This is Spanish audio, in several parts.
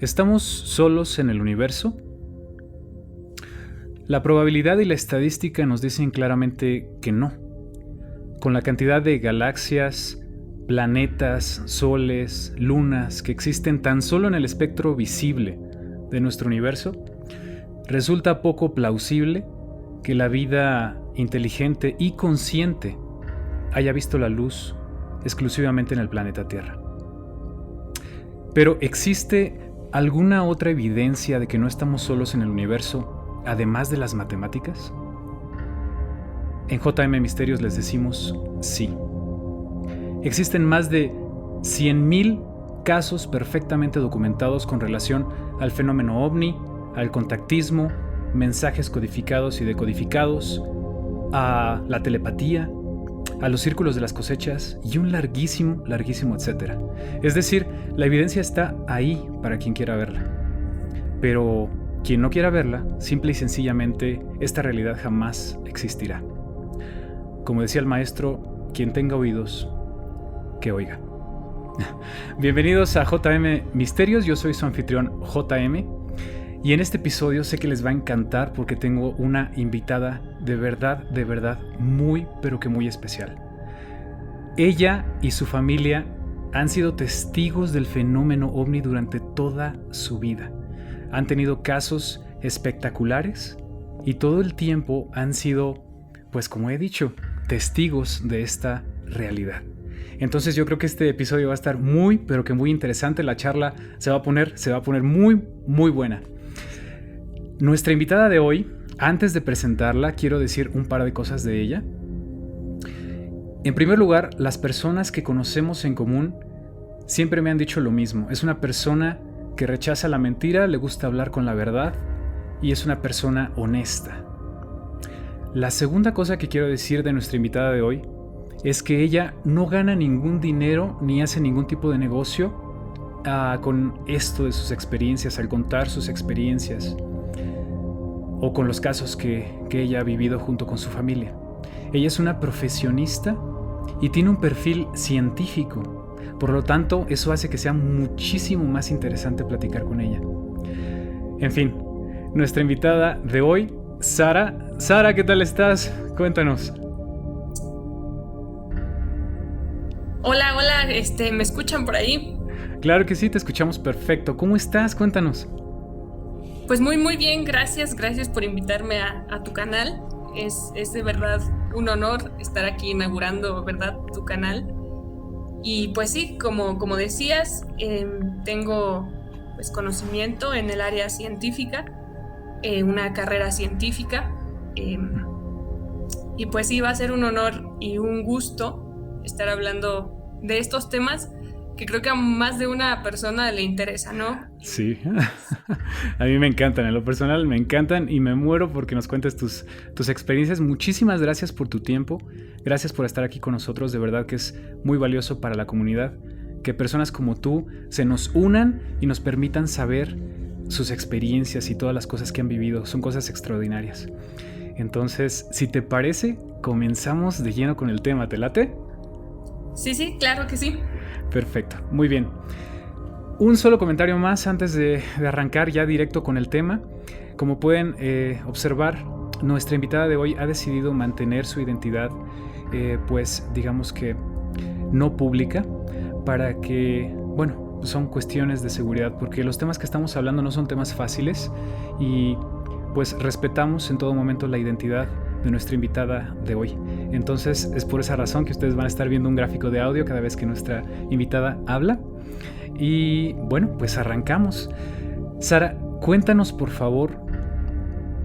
¿Estamos solos en el universo? La probabilidad y la estadística nos dicen claramente que no. Con la cantidad de galaxias, planetas, soles, lunas que existen tan solo en el espectro visible de nuestro universo, resulta poco plausible que la vida inteligente y consciente haya visto la luz exclusivamente en el planeta Tierra. Pero ¿existe alguna otra evidencia de que no estamos solos en el universo, además de las matemáticas? En JM Misterios les decimos sí. Existen más de 100,000 casos perfectamente documentados con relación al fenómeno ovni, al contactismo, mensajes codificados y decodificados, a la telepatía, a los círculos de las cosechas y un larguísimo etcétera. Es decir, la evidencia está ahí para quien quiera verla. Pero quien no quiera verla, simple y sencillamente, esta realidad jamás existirá. Como decía el maestro, quien tenga oídos, que oiga. Bienvenidos a JM Misterios, yo soy su anfitrión JM. Y en este episodio sé que les va a encantar porque tengo una invitada de verdad, muy, pero que muy especial. Ella y su familia han sido testigos del fenómeno ovni durante toda su vida. Han tenido casos espectaculares y todo el tiempo han sido, pues como he dicho, testigos de esta realidad. Entonces yo creo que este episodio va a estar muy, pero que muy interesante. La charla se va a poner muy, muy buena. Nuestra invitada de hoy, antes de presentarla, quiero decir un par de cosas de ella. En primer lugar, las personas que conocemos en común siempre me han dicho lo mismo. Es una persona que rechaza la mentira, le gusta hablar con la verdad y es una persona honesta. La segunda cosa que quiero decir de nuestra invitada de hoy es que ella no gana ningún dinero ni hace ningún tipo de negocio con esto de sus experiencias, al contar sus experiencias o con los casos que ella ha vivido junto con su familia. Ella es una profesionista y tiene un perfil científico. Por lo tanto, eso hace que sea muchísimo más interesante platicar con ella. En fin, nuestra invitada de hoy, Sara. Sara, ¿qué tal estás? Cuéntanos. Hola, ¿me escuchan por ahí? Claro que sí, te escuchamos perfecto. ¿Cómo estás? Cuéntanos. Pues muy bien, gracias por invitarme a tu canal. Es de verdad un honor estar aquí inaugurando, ¿verdad?, tu canal. Y pues sí, como decías, tengo pues conocimiento en el área científica, una carrera científica, y pues sí, va a ser un honor y un gusto estar hablando de estos temas que creo que a más de una persona le interesa, ¿no? Sí, a mí me encantan, en lo personal me encantan y me muero porque nos cuentes tus experiencias. Muchísimas gracias por tu tiempo, gracias por estar aquí con nosotros, de verdad que es muy valioso para la comunidad que personas como tú se nos unan y nos permitan saber sus experiencias y todas las cosas que han vivido, son cosas extraordinarias. Entonces, si te parece, comenzamos de lleno con el tema, ¿te late? Sí, claro que sí. Perfecto, muy bien. Un solo comentario más antes de arrancar ya directo con el tema. Como pueden observar, nuestra invitada de hoy ha decidido mantener su identidad, pues digamos que no pública, para que, bueno, son cuestiones de seguridad, porque los temas que estamos hablando no son temas fáciles y pues respetamos en todo momento la identidad de nuestra invitada de hoy. Entonces es por esa razón que ustedes van a estar viendo un gráfico de audio cada vez que nuestra invitada habla. Y bueno, pues arrancamos. Sara, cuéntanos por favor,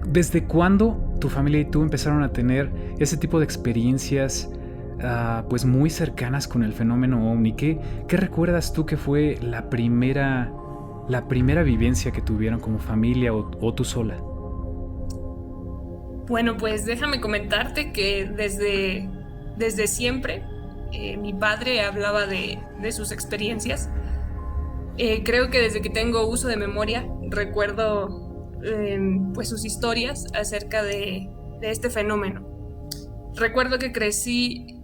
¿desde cuándo tu familia y tú empezaron a tener ese tipo de experiencias pues muy cercanas con el fenómeno ovni? ¿Qué recuerdas tú que fue la primera vivencia que tuvieron como familia o tú sola? Bueno, pues déjame comentarte que desde siempre mi padre hablaba de sus experiencias. Creo que desde que tengo uso de memoria recuerdo pues sus historias acerca de este fenómeno. Recuerdo que crecí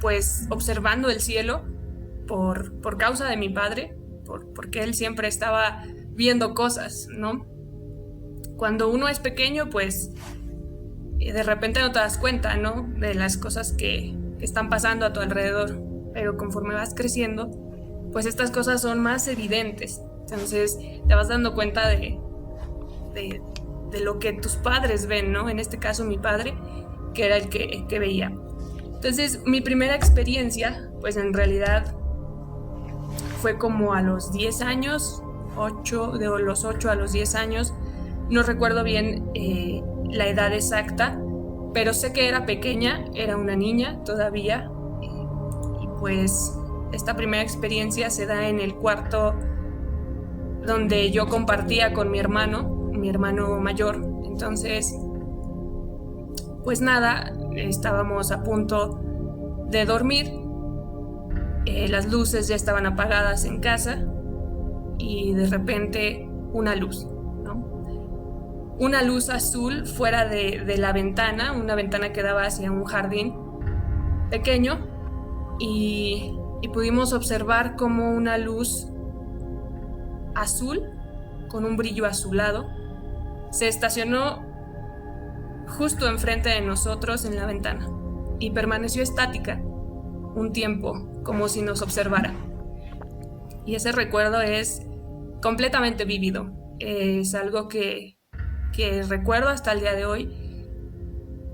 pues observando el cielo por causa de mi padre, porque él siempre estaba viendo cosas, ¿no? Cuando uno es pequeño, pues de repente no te das cuenta, ¿no? De las cosas que están pasando a tu alrededor, pero conforme vas creciendo, pues estas cosas son más evidentes. Entonces te vas dando cuenta de lo que tus padres ven, ¿no? En este caso mi padre, que era el que veía. Entonces mi primera experiencia, pues en realidad fue como a los 10 años, de los 8 a los 10 años, no recuerdo bien la edad exacta, pero sé que era pequeña, era una niña todavía, y pues esta primera experiencia se da en el cuarto donde yo compartía con mi hermano mayor. Entonces, pues nada, estábamos a punto de dormir, las luces ya estaban apagadas en casa y de repente una luz, ¿no? Una luz azul fuera de la ventana, una ventana que daba hacia un jardín pequeño, y pudimos observar como una luz azul con un brillo azulado se estacionó justo enfrente de nosotros en la ventana y permaneció estática un tiempo, como si nos observara. Y ese recuerdo es completamente vívido, es algo que recuerdo hasta el día de hoy.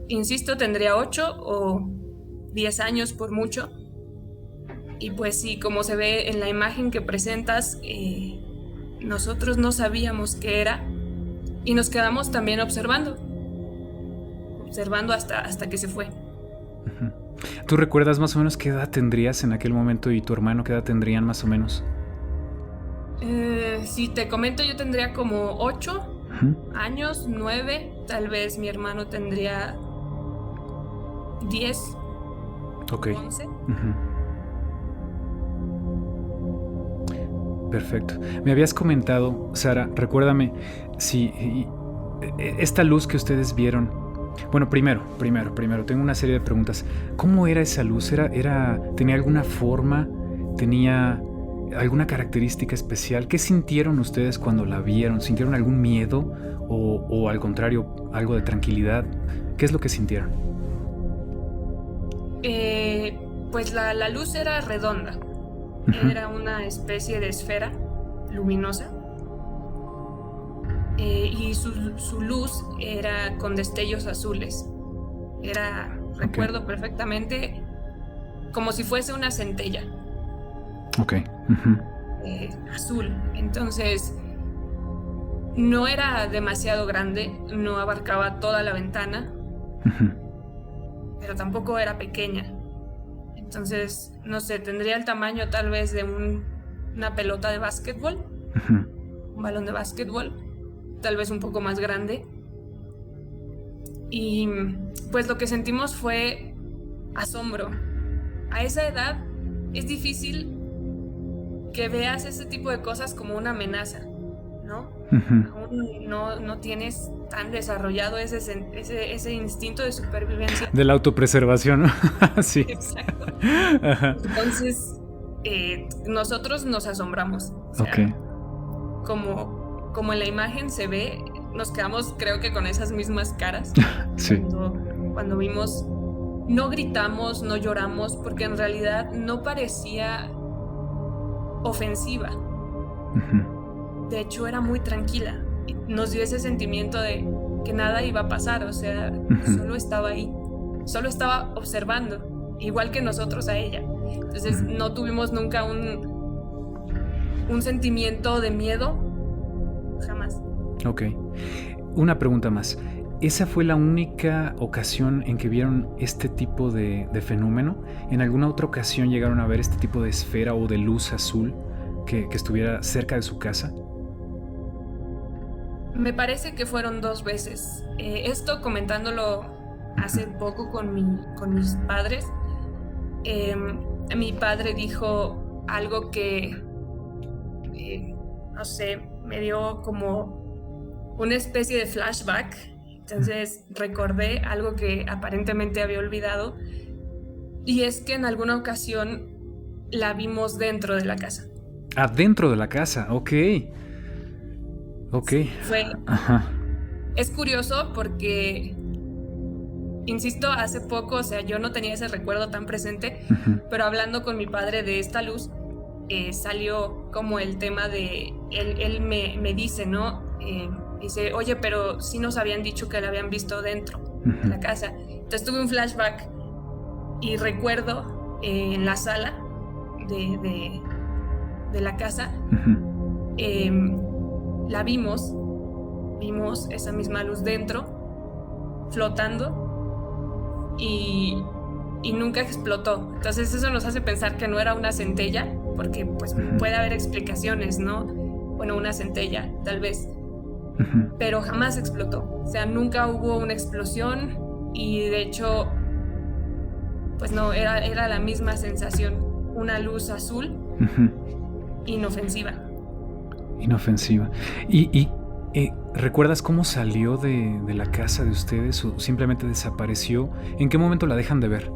Insisto, tendría 8 o 10 años por mucho, y pues sí, como se ve en la imagen que presentas, nosotros no sabíamos qué era y nos quedamos también observando hasta que se fue. ¿Tú recuerdas más o menos qué edad tendrías en aquel momento y tu hermano qué edad tendrían más o menos? Si te comento, yo tendría como 8 años, 9, tal vez mi hermano tendría 10, okay. 11. Perfecto. Me habías comentado, Sara, recuérdame, si esta luz que ustedes vieron, bueno, primero, tengo una serie de preguntas. ¿Cómo era esa luz? ¿Tenía alguna forma? ¿Tenía alguna característica especial? ¿Qué sintieron ustedes cuando la vieron? ¿Sintieron algún miedo o al contrario, algo de tranquilidad? ¿Qué es lo que sintieron? Pues la luz era redonda. Era una especie de esfera luminosa, y su luz era con destellos azules. Recuerdo perfectamente, como si fuese una centella. Azul. Entonces no era demasiado grande, no abarcaba toda la ventana, pero tampoco era pequeña. Entonces, no sé, tendría el tamaño tal vez de una pelota de básquetbol, un balón de básquetbol, tal vez un poco más grande. Y pues lo que sentimos fue asombro. A esa edad es difícil que veas ese tipo de cosas como una amenaza, ¿no? Aún no tienes tan desarrollado ese instinto de supervivencia. De la autopreservación, ¿no? Sí. Exacto. Ajá. Entonces, nosotros nos asombramos. O sea, como en la imagen se ve, nos quedamos, creo que con esas mismas caras. Sí. Cuando vimos, no gritamos, no lloramos, porque en realidad no parecía ofensiva. De hecho, era muy tranquila. Nos dio ese sentimiento de que nada iba a pasar, o sea, solo estaba ahí, solo estaba observando, igual que nosotros a ella. Entonces no tuvimos nunca un sentimiento de miedo, jamás. Ok. Una pregunta más. ¿Esa fue la única ocasión en que vieron este tipo de fenómeno? ¿En alguna otra ocasión llegaron a ver este tipo de esfera o de luz azul que estuviera cerca de su casa? Me parece que fueron 2 veces. Esto comentándolo hace poco con mis padres. Mi padre dijo algo que, no sé, me dio como una especie de flashback. Entonces recordé algo que aparentemente había olvidado, y es que en alguna ocasión la vimos dentro de la casa. Adentro de la casa, ok. Ok. Fue, Ajá. es curioso porque, insisto, hace poco, o sea, yo no tenía ese recuerdo tan presente, Ujú. pero hablando con mi padre de esta luz, salió como el tema de, él me dice, ¿no? Dice, oye, pero sí nos habían dicho que la habían visto dentro de la Ujú. casa. Entonces tuve un flashback y recuerdo en la sala de la casa, Ujú. la vimos esa misma luz dentro, flotando y nunca explotó. Entonces eso nos hace pensar que no era una centella, porque pues Ujú. puede haber explicaciones, ¿no? Bueno, una centella, tal vez, Ujú. pero jamás explotó. O sea, nunca hubo una explosión y de hecho, pues no, era la misma sensación, una luz azul Ujú. inofensiva. Inofensiva. ¿Recuerdas cómo salió de la casa de ustedes o simplemente desapareció? ¿En qué momento la dejan de ver?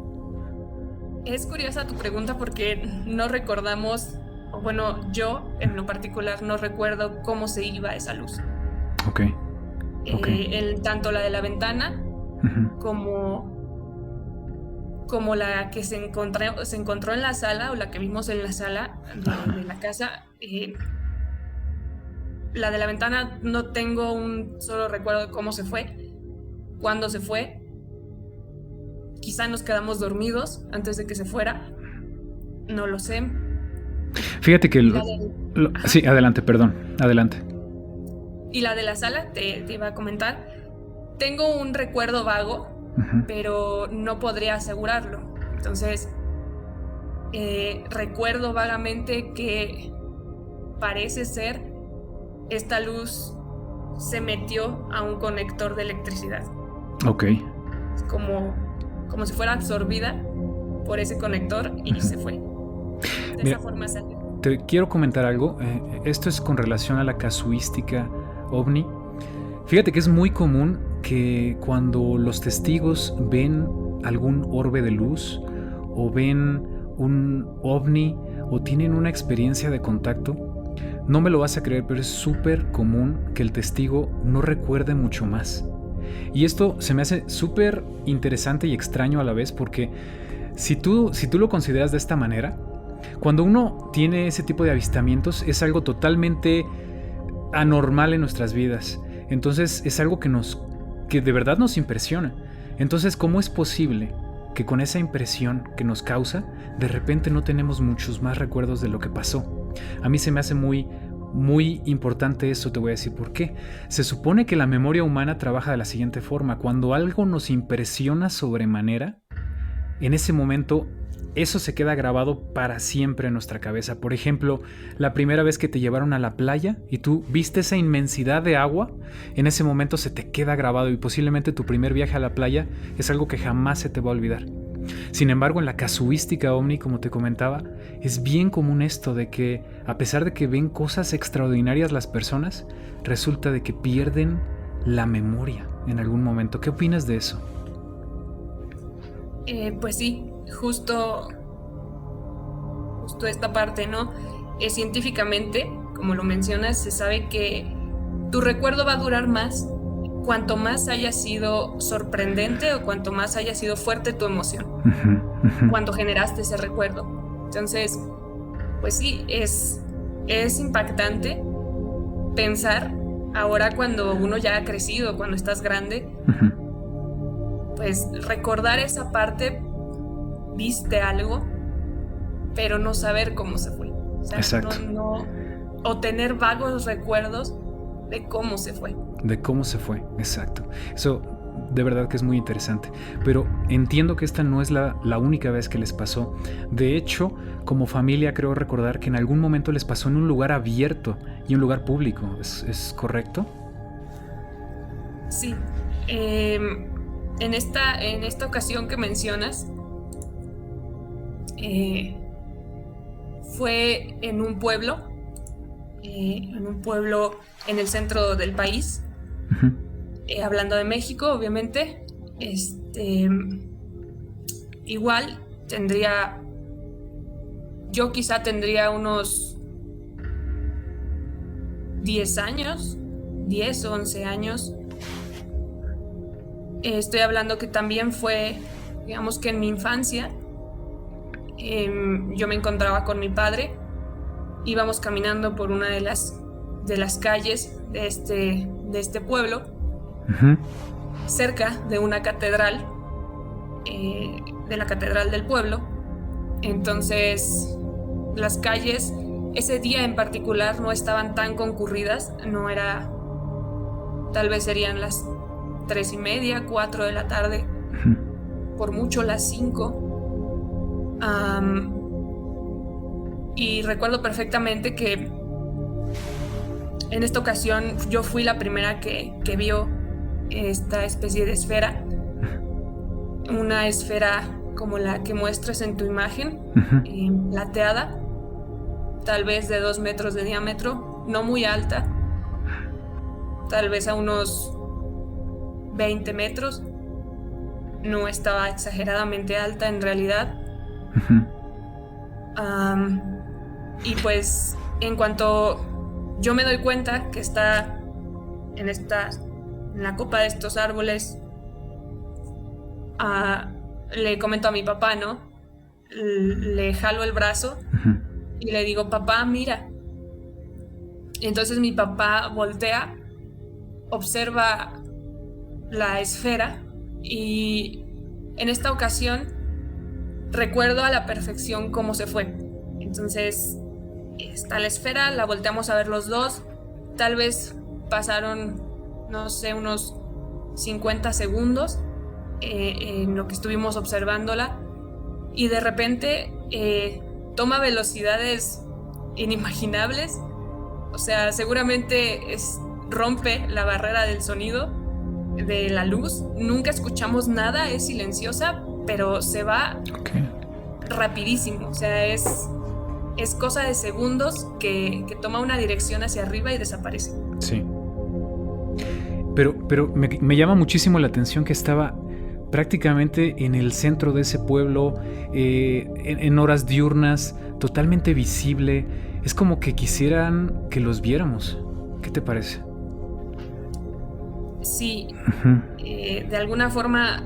Es curiosa tu pregunta porque no recordamos, o bueno, yo en lo particular no recuerdo cómo se iba esa luz. Ok. Ok. Tanto la de la ventana Ujú. como la que se encontró en la sala o la que vimos en la sala de la casa. La de la ventana no tengo un solo recuerdo de cómo se fue, cuándo se fue. Quizá nos quedamos dormidos antes de que se fuera, no lo sé. Fíjate que... Y la de, sí, adelante, perdón. Adelante. y la de la sala, te iba a comentar, tengo un recuerdo vago, Ujú. pero no podría asegurarlo. Entonces, recuerdo vagamente que parece ser esta luz se metió a un conector de electricidad. Ok. Como si fuera absorbida por ese conector y se fue. De Mira, esa forma salió. te quiero comentar algo. Esto es con relación a la casuística ovni. Fíjate que es muy común que cuando los testigos ven algún orbe de luz o ven un ovni o tienen una experiencia de contacto, no me lo vas a creer, pero es súper común que el testigo no recuerde mucho más. Y esto se me hace súper interesante y extraño a la vez porque si tú lo consideras de esta manera, cuando uno tiene ese tipo de avistamientos es algo totalmente anormal en nuestras vidas. Entonces es algo que de verdad nos impresiona. Entonces, ¿cómo es posible que con esa impresión que nos causa, de repente no tenemos muchos más recuerdos de lo que pasó? A mí se me hace muy, muy importante eso, te voy a decir por qué. Se supone que la memoria humana trabaja de la siguiente forma. Cuando algo nos impresiona sobremanera, en ese momento eso se queda grabado para siempre en nuestra cabeza. Por ejemplo, la primera vez que te llevaron a la playa y tú viste esa inmensidad de agua, en ese momento se te queda grabado y posiblemente tu primer viaje a la playa es algo que jamás se te va a olvidar. Sin embargo, en la casuística ovni, como te comentaba, es bien común esto de que, a pesar de que ven cosas extraordinarias las personas, resulta de que pierden la memoria en algún momento. ¿Qué opinas de eso? Pues sí, justo esta parte, ¿no? Científicamente, como lo mencionas, se sabe que tu recuerdo va a durar más cuanto más haya sido sorprendente o cuanto más haya sido fuerte tu emoción cuando generaste ese recuerdo. Entonces, pues sí, es impactante pensar ahora cuando uno ya ha crecido, cuando estás grande, pues recordar esa parte, viste algo, pero no saber cómo se fue. O sea, Exacto. o tener vagos recuerdos de cómo se fue. De cómo se fue, exacto. Eso de verdad que es muy interesante. Pero entiendo que esta no es la única vez que les pasó. De hecho, como familia creo recordar que en algún momento les pasó en un lugar abierto y un lugar público. ¿Es correcto? Sí. En esta ocasión que mencionas, fue en un pueblo en el centro del país. Hablando de México, obviamente, igual yo quizá tendría unos 10 años, 10 o 11 años. Estoy hablando que también fue, digamos que en mi infancia, yo me encontraba con mi padre, íbamos caminando por una de las calles de este pueblo, cerca de una catedral, de la catedral del pueblo. Entonces, las calles ese día en particular no estaban tan concurridas, tal vez serían las 3:30, 4 de la tarde, por mucho las 5. Y recuerdo perfectamente que en esta ocasión yo fui la primera que vio esta especie de esfera, una esfera como la que muestras en tu imagen, plateada, tal vez de 2 metros de diámetro, no muy alta, tal vez a unos 20 metros, no estaba exageradamente alta en realidad. Y pues en cuanto yo me doy cuenta que está en la copa de estos árboles, le comento a mi papá, ¿no? Le jalo el brazo y le digo, papá, mira. Entonces mi papá voltea, observa la esfera y en esta ocasión recuerdo a la perfección cómo se fue. Entonces está la esfera, la volteamos a ver los dos, tal vez pasaron, no sé, unos 50 segundos en lo que estuvimos observándola y de repente toma velocidades inimaginables. O sea, seguramente rompe la barrera del sonido, de la luz. Nunca escuchamos nada, es silenciosa, pero se va rapidísimo. O sea, es cosa de segundos que toma una dirección hacia arriba y desaparece. Sí. Pero me llama muchísimo la atención que estaba prácticamente en el centro de ese pueblo, en horas diurnas, totalmente visible. Es como que quisieran que los viéramos. ¿Qué te parece? Sí, de alguna forma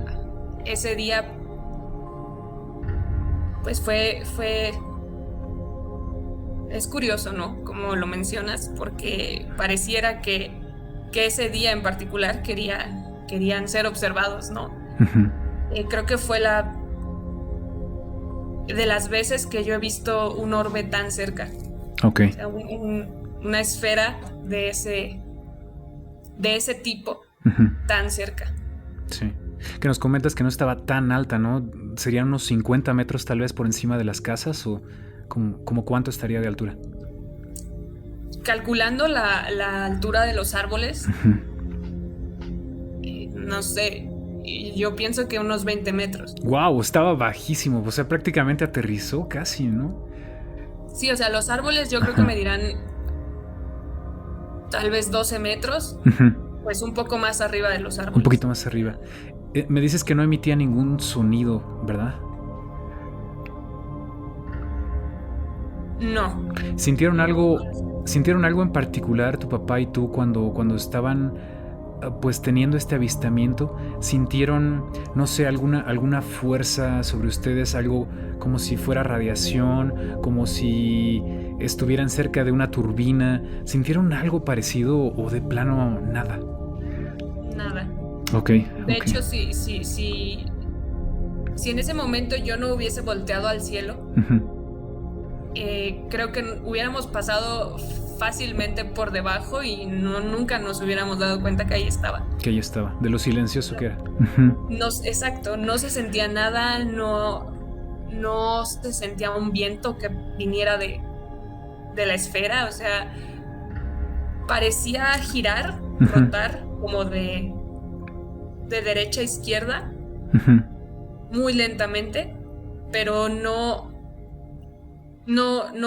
ese día pues fue es curioso, ¿no? Como lo mencionas, porque pareciera que ese día en particular querían ser observados, ¿no? Creo que fue de las veces que yo he visto un orbe tan cerca. Okay. O sea, una esfera de ese tipo tan cerca. Sí. Que nos comentas que no estaba tan alta, ¿no? ¿Serían unos 50 metros tal vez por encima de las casas? ¿O como cuánto estaría de altura? Calculando la altura de los árboles, no sé, yo pienso que unos 20 metros. ¡Wow! Estaba bajísimo, o sea, prácticamente aterrizó casi, ¿no? Sí, o sea, los árboles yo creo que medirán tal vez 12 metros, pues un poco más arriba de los árboles. Un poquito más arriba. Me dices que no emitía ningún sonido, ¿verdad? No. ¿Sintieron algo en particular tu papá y tú cuando estaban pues teniendo este avistamiento? ¿Sintieron, no sé, alguna fuerza sobre ustedes? Algo como si fuera radiación, como si estuvieran cerca de una turbina. ¿Sintieron algo parecido o de plano nada? Nada. Okay. De hecho, si en ese momento yo no hubiese volteado al cielo, creo que hubiéramos pasado fácilmente por debajo y nunca nos hubiéramos dado cuenta que ahí estaba. Que ahí estaba, de lo silencioso que era. Exacto, no se sentía nada, no se sentía un viento que viniera de la esfera, o sea, parecía girar, rotar como de derecha a izquierda, muy lentamente, pero no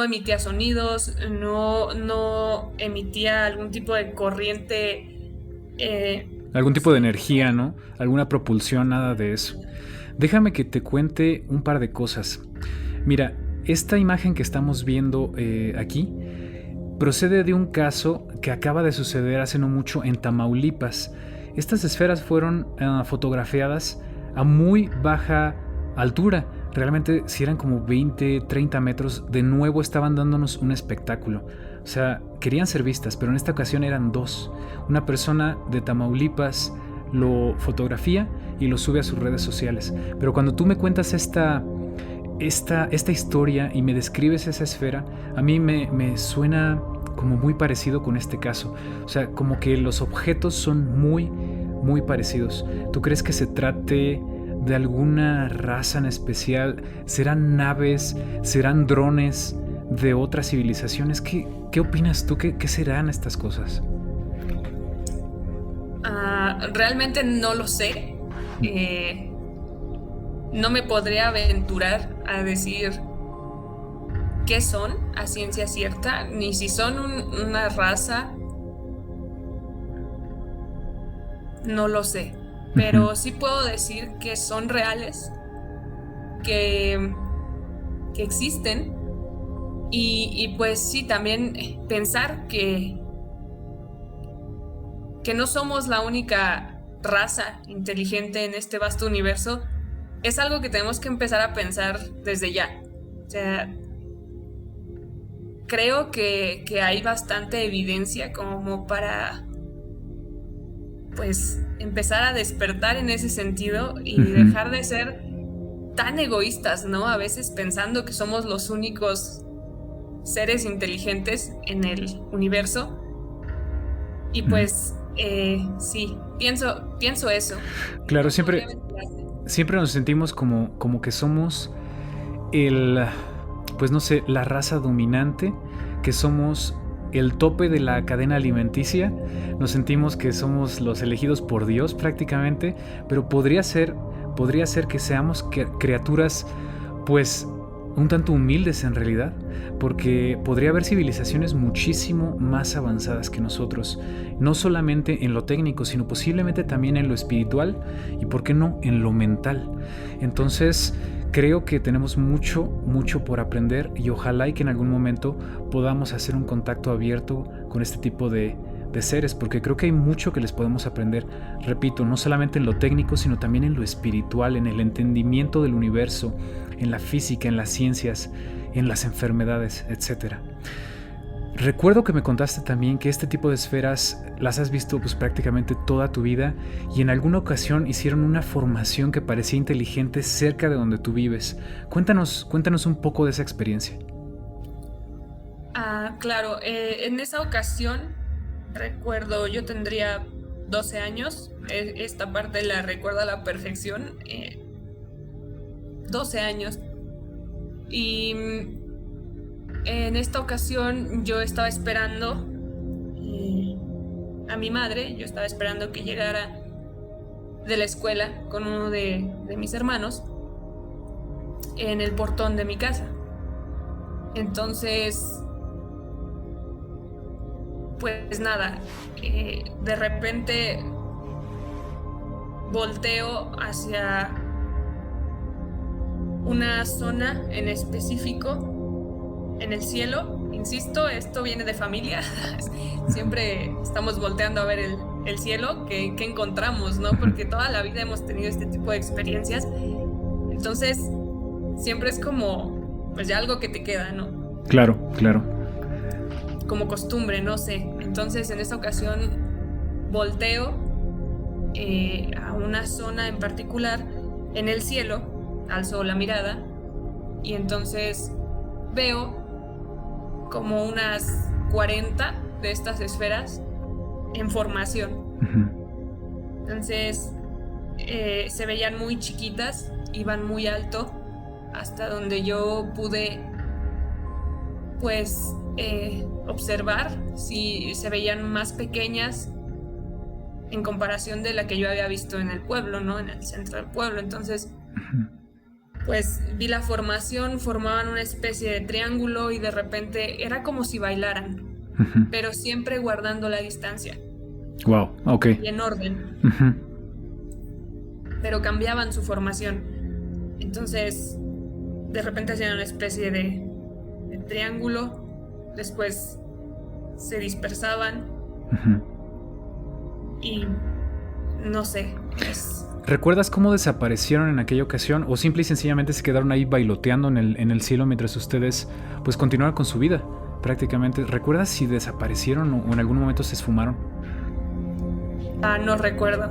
emitía sonidos, no emitía algún tipo de corriente, algún tipo de energía, ¿no? Alguna propulsión, nada de eso. Déjame que te cuente un par de cosas. Mira, esta imagen que estamos viendo aquí procede de un caso que acaba de suceder hace no mucho en Tamaulipas. Estas esferas fueron fotografiadas a muy baja altura. Realmente si eran como 20, 30 metros, de nuevo estaban dándonos un espectáculo. O sea, querían ser vistas, pero en esta ocasión eran dos. Una persona de Tamaulipas lo fotografía y lo sube a sus redes sociales. Pero cuando tú me cuentas esta historia y me describes esa esfera, a mí me suena como muy parecido con este caso. O sea, como que los objetos son muy, muy parecidos. ¿Tú crees que se trate de alguna raza en especial? ¿Serán naves? ¿Serán drones de otras civilizaciones? ¿Qué opinas tú? ¿Qué serán estas cosas? Realmente no lo sé. No me podría aventurar a decir qué son a ciencia cierta, ni si son una raza. No lo sé. Pero sí puedo decir que son reales, que existen. Y pues sí, también pensar que no somos la única raza inteligente en este vasto universo es algo que tenemos que empezar a pensar desde ya. O sea, creo que hay bastante evidencia como para pues empezar a despertar en ese sentido y dejar de ser tan egoístas, ¿no? A veces pensando que somos los únicos seres inteligentes en el universo. Y pues sí, pienso eso. Claro, siempre nos sentimos como que somos pues no sé, la raza dominante, que somos el tope de la cadena alimenticia. Nos sentimos que somos los elegidos por Dios prácticamente, pero podría ser que seamos criaturas pues un tanto humildes en realidad, porque podría haber civilizaciones muchísimo más avanzadas que nosotros, no solamente en lo técnico, sino posiblemente también en lo espiritual y, ¿por qué no?, en lo mental. Entonces, creo que tenemos mucho por aprender y ojalá y que en algún momento podamos hacer un contacto abierto con este tipo de seres, porque creo que hay mucho que les podemos aprender, repito, no solamente en lo técnico, sino también en lo espiritual, en el entendimiento del universo, en la física, en las ciencias, en las enfermedades, etc. Recuerdo que me contaste también que este tipo de esferas las has visto pues prácticamente toda tu vida y en alguna ocasión hicieron una formación que parecía inteligente cerca de donde tú vives. Cuéntanos un poco de esa experiencia. Claro, en esa ocasión recuerdo, yo tendría 12 años, esta parte la recuerdo a la perfección, 12 años, y en esta ocasión yo estaba esperando a mi madre, yo estaba esperando que llegara de la escuela con uno de mis hermanos en el portón de mi casa. Entonces, pues nada, de repente volteo hacia una zona en específico en el cielo. Insisto, esto viene de familia. Siempre estamos volteando a ver el cielo que encontramos, ¿no? Porque toda la vida hemos tenido este tipo de experiencias. Entonces, siempre es como, pues ya algo que te queda, ¿no? Claro. Como costumbre, no sé. Entonces en esta ocasión volteo a una zona en particular en el cielo, alzo la mirada y entonces veo como unas 40 de estas esferas en formación. Entonces se veían muy chiquitas, iban muy alto hasta donde yo pude pues observar si se veían más pequeñas en comparación de la que yo había visto en el pueblo, ¿no? En el centro del pueblo. Entonces, pues vi la formación, formaban una especie de triángulo y de repente era como si bailaran, pero siempre guardando la distancia. Wow, ok. Y en orden. Pero cambiaban su formación. Entonces, de repente hacían una especie de triángulo, después se dispersaban. Ujú. Y no sé, ¿Recuerdas cómo desaparecieron en aquella ocasión o simple y sencillamente se quedaron ahí bailoteando en el cielo mientras ustedes pues continuaron con su vida prácticamente? ¿Recuerdas si desaparecieron o en algún momento se esfumaron? No recuerdo.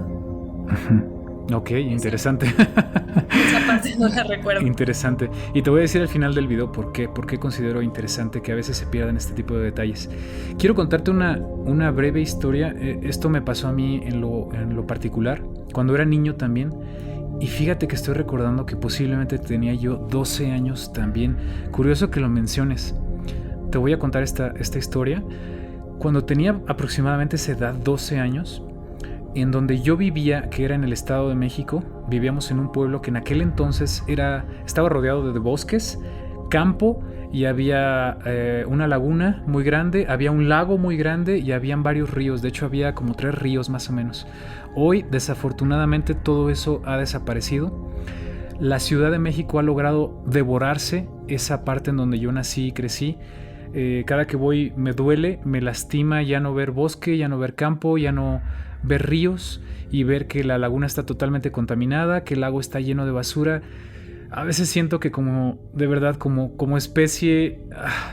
Ok, interesante. Esa parte no la recuerdo. Interesante. Y te voy a decir al final del video por qué considero interesante que a veces se pierdan este tipo de detalles. Quiero contarte una breve historia. Esto me pasó a mí en lo particular, cuando era niño también. Y fíjate que estoy recordando que posiblemente tenía yo 12 años también. Curioso que lo menciones. Te voy a contar esta historia. Cuando tenía aproximadamente esa edad, 12 años, en donde yo vivía, que era en el Estado de México, vivíamos en un pueblo que en aquel entonces estaba rodeado de bosques, campo, y había una laguna muy grande, había un lago muy grande y habían varios ríos. De hecho había como 3 ríos más o menos. Hoy desafortunadamente todo eso ha desaparecido. La Ciudad de México ha logrado devorarse esa parte en donde yo nací y crecí. Cada que voy me duele, me lastima ya no ver bosque, ya no ver campo, ya no ver ríos y ver que la laguna está totalmente contaminada, que el lago está lleno de basura. A veces siento que de verdad como especie,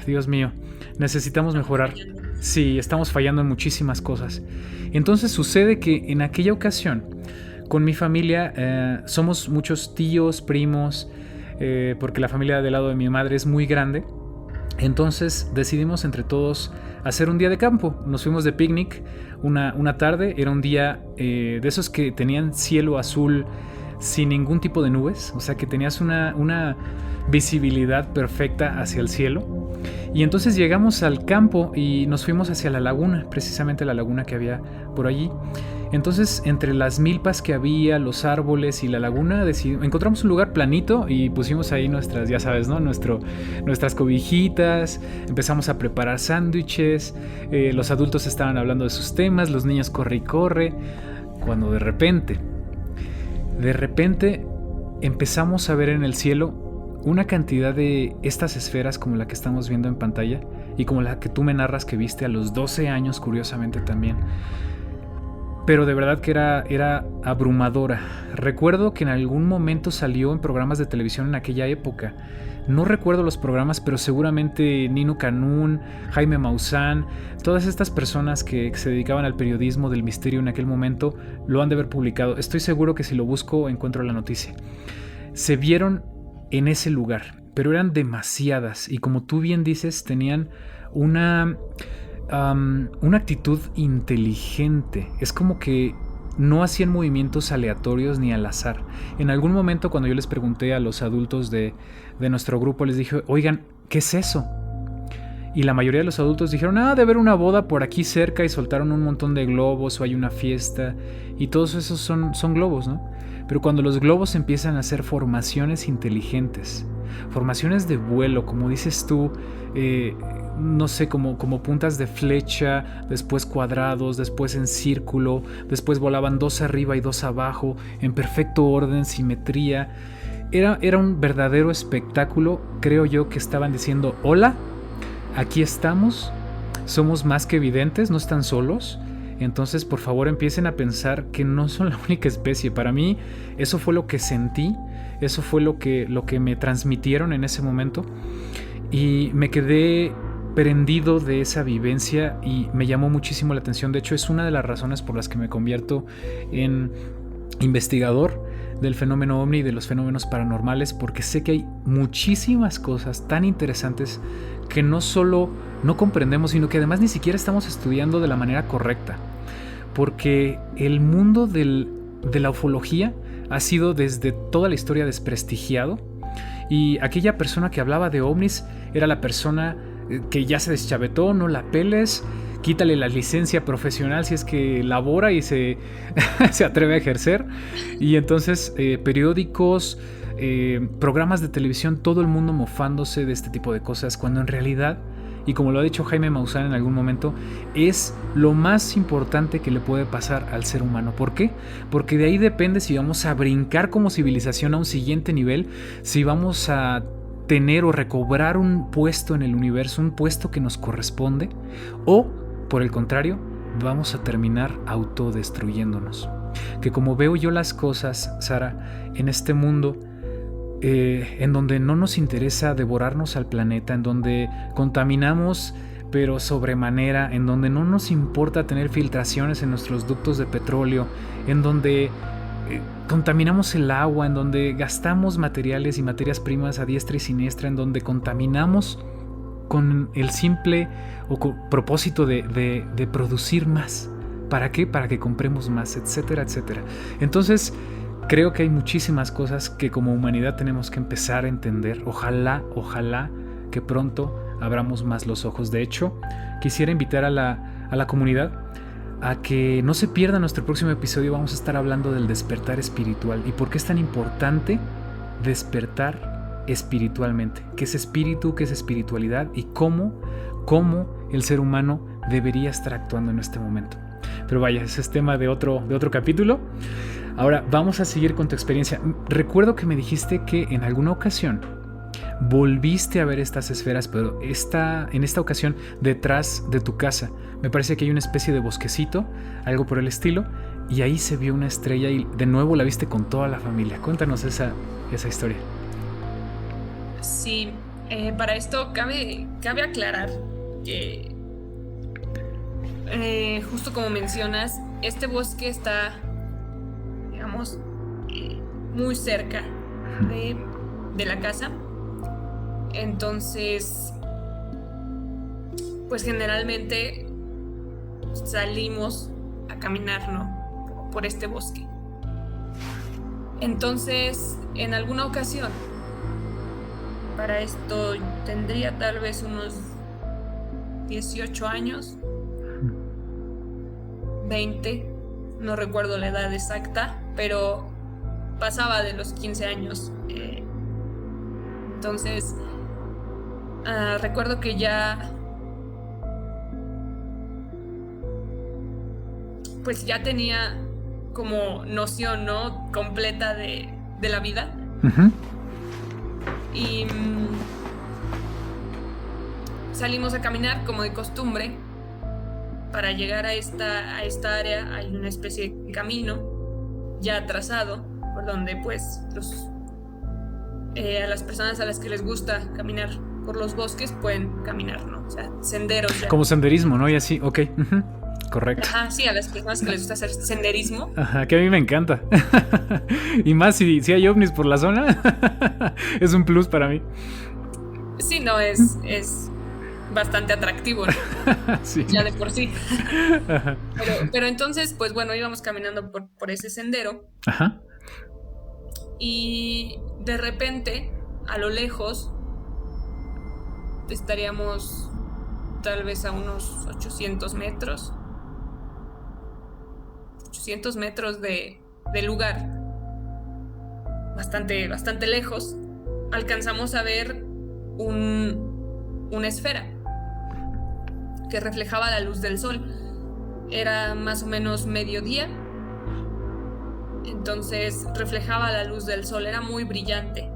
Dios mío, necesitamos mejorar. Sí, estamos fallando en muchísimas cosas. Entonces sucede que en aquella ocasión, con mi familia, somos muchos tíos, primos, porque la familia del lado de mi madre es muy grande. Entonces decidimos entre todos hacer un día de campo. Nos fuimos de picnic una tarde. Era un día de esos que tenían cielo azul sin ningún tipo de nubes. O sea que tenías una visibilidad perfecta hacia el cielo. Y entonces llegamos al campo y nos fuimos hacia la laguna, precisamente la laguna que había por allí. Entonces, entre las milpas que había, los árboles y la laguna, encontramos un lugar planito y pusimos ahí nuestras, ya sabes, ¿no? Nuestras cobijitas, empezamos a preparar sándwiches, los adultos estaban hablando de sus temas, los niños corre y corre, cuando de repente empezamos a ver en el cielo una cantidad de estas esferas como la que estamos viendo en pantalla y como la que tú me narras que viste a los 12 años, curiosamente también. Pero de verdad que era abrumadora. Recuerdo que en algún momento salió en programas de televisión en aquella época. No recuerdo los programas, pero seguramente Nino Canún, Jaime Maussan, todas estas personas que se dedicaban al periodismo del misterio en aquel momento lo han de haber publicado. Estoy seguro que si lo busco encuentro la noticia. Se vieron en ese lugar, pero eran demasiadas y como tú bien dices, tenían una actitud inteligente. Es como que no hacían movimientos aleatorios ni al azar. En algún momento cuando yo les pregunté a los adultos de nuestro grupo, les dije, oigan, ¿qué es eso? Y la mayoría de los adultos dijeron, debe haber una boda por aquí cerca y soltaron un montón de globos o hay una fiesta y todos esos son globos, ¿no? Pero cuando los globos empiezan a hacer formaciones inteligentes, formaciones de vuelo, como dices tú, no sé, como puntas de flecha, después cuadrados, después en círculo, después volaban 2 arriba y 2 abajo, en perfecto orden, simetría. Era un verdadero espectáculo. Creo yo que estaban diciendo, hola, aquí estamos, somos más que evidentes, no están solos. Entonces, por favor, empiecen a pensar que no son la única especie. Para mí, eso fue lo que sentí, eso fue lo que me transmitieron en ese momento. Y me quedé prendido de esa vivencia y me llamó muchísimo la atención. De hecho, es una de las razones por las que me convierto en investigador del fenómeno ovni y de los fenómenos paranormales, porque sé que hay muchísimas cosas tan interesantes que no solo no comprendemos, sino que además ni siquiera estamos estudiando de la manera correcta. Porque el mundo de la ufología ha sido desde toda la historia desprestigiado, y aquella persona que hablaba de ovnis era la persona que ya se deschavetó, no la peles, quítale la licencia profesional si es que labora y se atreve a ejercer. Y entonces periódicos, programas de televisión, todo el mundo mofándose de este tipo de cosas, cuando en realidad, y como lo ha dicho Jaime Maussan en algún momento, es lo más importante que le puede pasar al ser humano. ¿Por qué? Porque de ahí depende si vamos a brincar como civilización a un siguiente nivel, si vamos a tener o recobrar un puesto en el universo, un puesto que nos corresponde, o por el contrario, vamos a terminar autodestruyéndonos. Que como veo yo las cosas, Sara, en este mundo, en donde no nos interesa devorarnos al planeta, en donde contaminamos pero sobremanera, en donde no nos importa tener filtraciones en nuestros ductos de petróleo, en donde contaminamos el agua, en donde gastamos materiales y materias primas a diestra y siniestra, en donde contaminamos con el simple propósito de producir más. ¿Para qué? Para que compremos más, etcétera, etcétera. Entonces, creo que hay muchísimas cosas que como humanidad tenemos que empezar a entender. Ojalá que pronto abramos más los ojos. De hecho, quisiera invitar a la comunidad a que no se pierda nuestro próximo episodio. Vamos a estar hablando del despertar espiritual y por qué es tan importante despertar espiritualmente. ¿Qué es espíritu? ¿Qué es espiritualidad? Y cómo el ser humano debería estar actuando en este momento. Pero vaya, ese es tema de otro capítulo. Ahora vamos a seguir con tu experiencia. Recuerdo que me dijiste que en alguna ocasión volviste a ver estas esferas, pero en esta ocasión detrás de tu casa. Me parece que hay una especie de bosquecito, algo por el estilo, y ahí se vio una estrella y de nuevo la viste con toda la familia. Cuéntanos esa historia. Sí, para esto cabe aclarar que justo como mencionas, este bosque está, digamos, muy cerca de la casa. Entonces, pues generalmente salimos a caminar, ¿no? Por este bosque. Entonces, en alguna ocasión, para esto tendría tal vez unos 18 años, 20, no recuerdo la edad exacta, pero pasaba de los 15 años. Entonces, recuerdo que ya tenía como noción, ¿no?, completa de la vida. Uh-huh. Y salimos a caminar como de costumbre. Para llegar a esta área hay una especie de camino ya trazado por donde pues a las personas a las que les gusta caminar por los bosques pueden caminar, ¿no? O sea, senderos ya. Como senderismo, ¿no? Y así, ok. Uh-huh. Correcto. Ajá, sí, a las personas que les gusta hacer senderismo. Ajá, que a mí me encanta. Y más si hay ovnis por la zona, es un plus para mí. Sí, no, es bastante atractivo, ¿no? Sí. Ya de por sí. Pero entonces, pues bueno, íbamos caminando por ese sendero. Ajá. Y de repente, a lo lejos, estaríamos tal vez a unos 800 metros. 800 metros de lugar. Bastante lejos. Alcanzamos a ver una esfera que reflejaba la luz del sol. Era más o menos mediodía, entonces reflejaba la luz del sol, era muy brillante.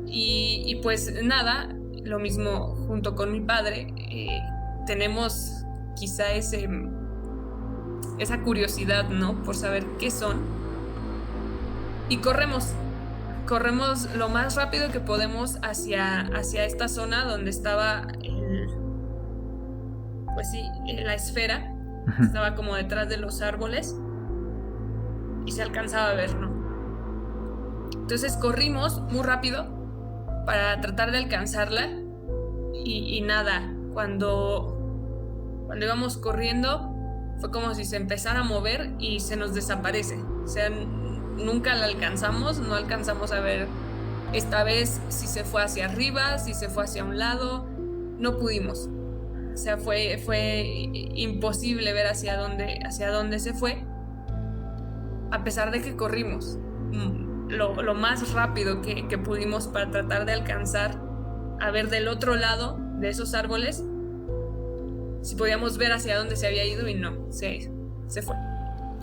Y pues nada, lo mismo junto con mi padre, tenemos quizá esa curiosidad, ¿no?, por saber qué son. Y corremos lo más rápido que podemos hacia esta zona donde estaba la esfera. Uh-huh. Estaba como detrás de los árboles y se alcanzaba a ver, ¿no? Entonces corrimos muy rápido para tratar de alcanzarla y nada, cuando íbamos corriendo fue como si se empezara a mover y se nos desaparece. O sea, nunca la alcanzamos, no alcanzamos a ver esta vez si se fue hacia arriba, si se fue hacia un lado, no pudimos. O sea, fue imposible ver hacia dónde se fue, a pesar de que corrimos lo más rápido que pudimos para tratar de alcanzar a ver del otro lado de esos árboles si podíamos ver hacia dónde se había ido, y no, se fue.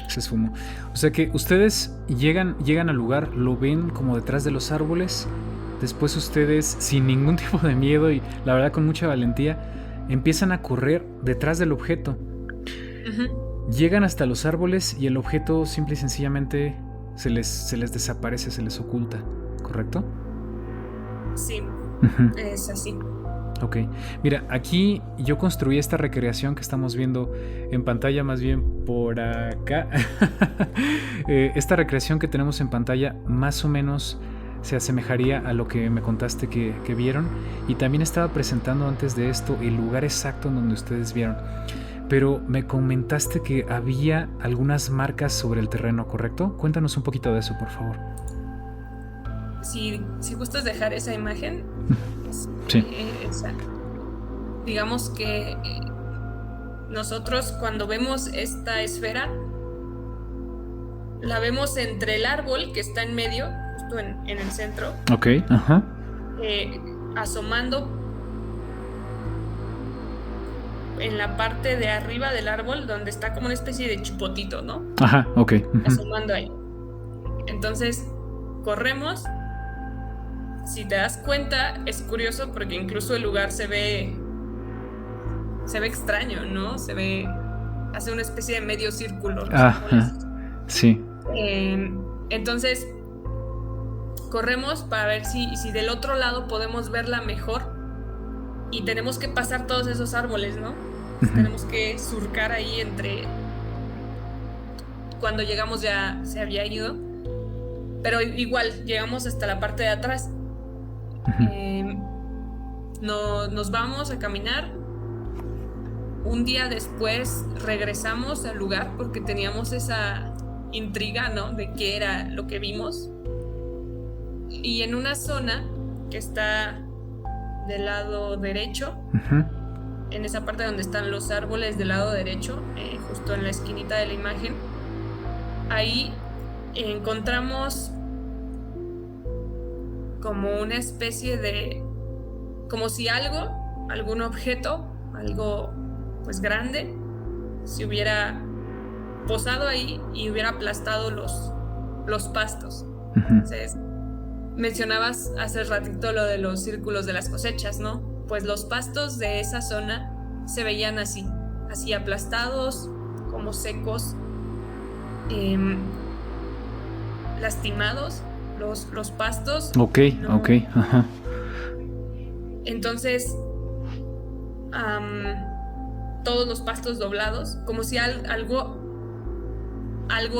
Se esfumó. O sea que ustedes llegan al lugar, lo ven como detrás de los árboles, después ustedes sin ningún tipo de miedo y la verdad con mucha valentía empiezan a correr detrás del objeto. Llegan hasta los árboles y el objeto simple y sencillamente se les desaparece, se les oculta, ¿correcto? Sí, es así. Ok, mira, aquí yo construí esta recreación que estamos viendo en pantalla, más bien por acá. Esta recreación que tenemos en pantalla más o menos se asemejaría a lo que me contaste que vieron, y también estaba presentando antes de esto el lugar exacto en donde ustedes vieron, pero me comentaste que había algunas marcas sobre el terreno, ¿correcto? Cuéntanos un poquito de eso, por favor. Si gustas dejar esa imagen. Sí. Digamos que nosotros cuando vemos esta esfera, la vemos entre el árbol que está en medio, justo en el centro. Ok, ajá. Asomando en la parte de arriba del árbol, donde está como una especie de chipotito, ¿no? Ajá, ok. Asomando ahí. Entonces, corremos. Si te das cuenta, es curioso porque incluso el lugar se ve extraño, ¿no? Hace una especie de medio círculo. Sí. Entonces, corremos para ver si del otro lado podemos verla mejor, y tenemos que pasar todos esos árboles, ¿no? Tenemos que surcar ahí entre... Cuando llegamos ya se había ido, pero igual llegamos hasta la parte de atrás. Nos vamos a caminar. Un día después regresamos al lugar porque teníamos esa intriga, ¿no? De qué era lo que vimos. Y en una zona que está del lado derecho, en esa parte donde están los árboles del lado derecho, justo en la esquinita de la imagen, ahí encontramos como una especie de... como si algún objeto, algo pues grande, se hubiera posado ahí y hubiera aplastado los pastos. Entonces, mencionabas hace ratito lo de los círculos de las cosechas, ¿no? Pues los pastos de esa zona se veían así aplastados, como secos, lastimados los pastos. Ok, ¿no? Ok, ajá. Entonces, todos los pastos doblados, como si algo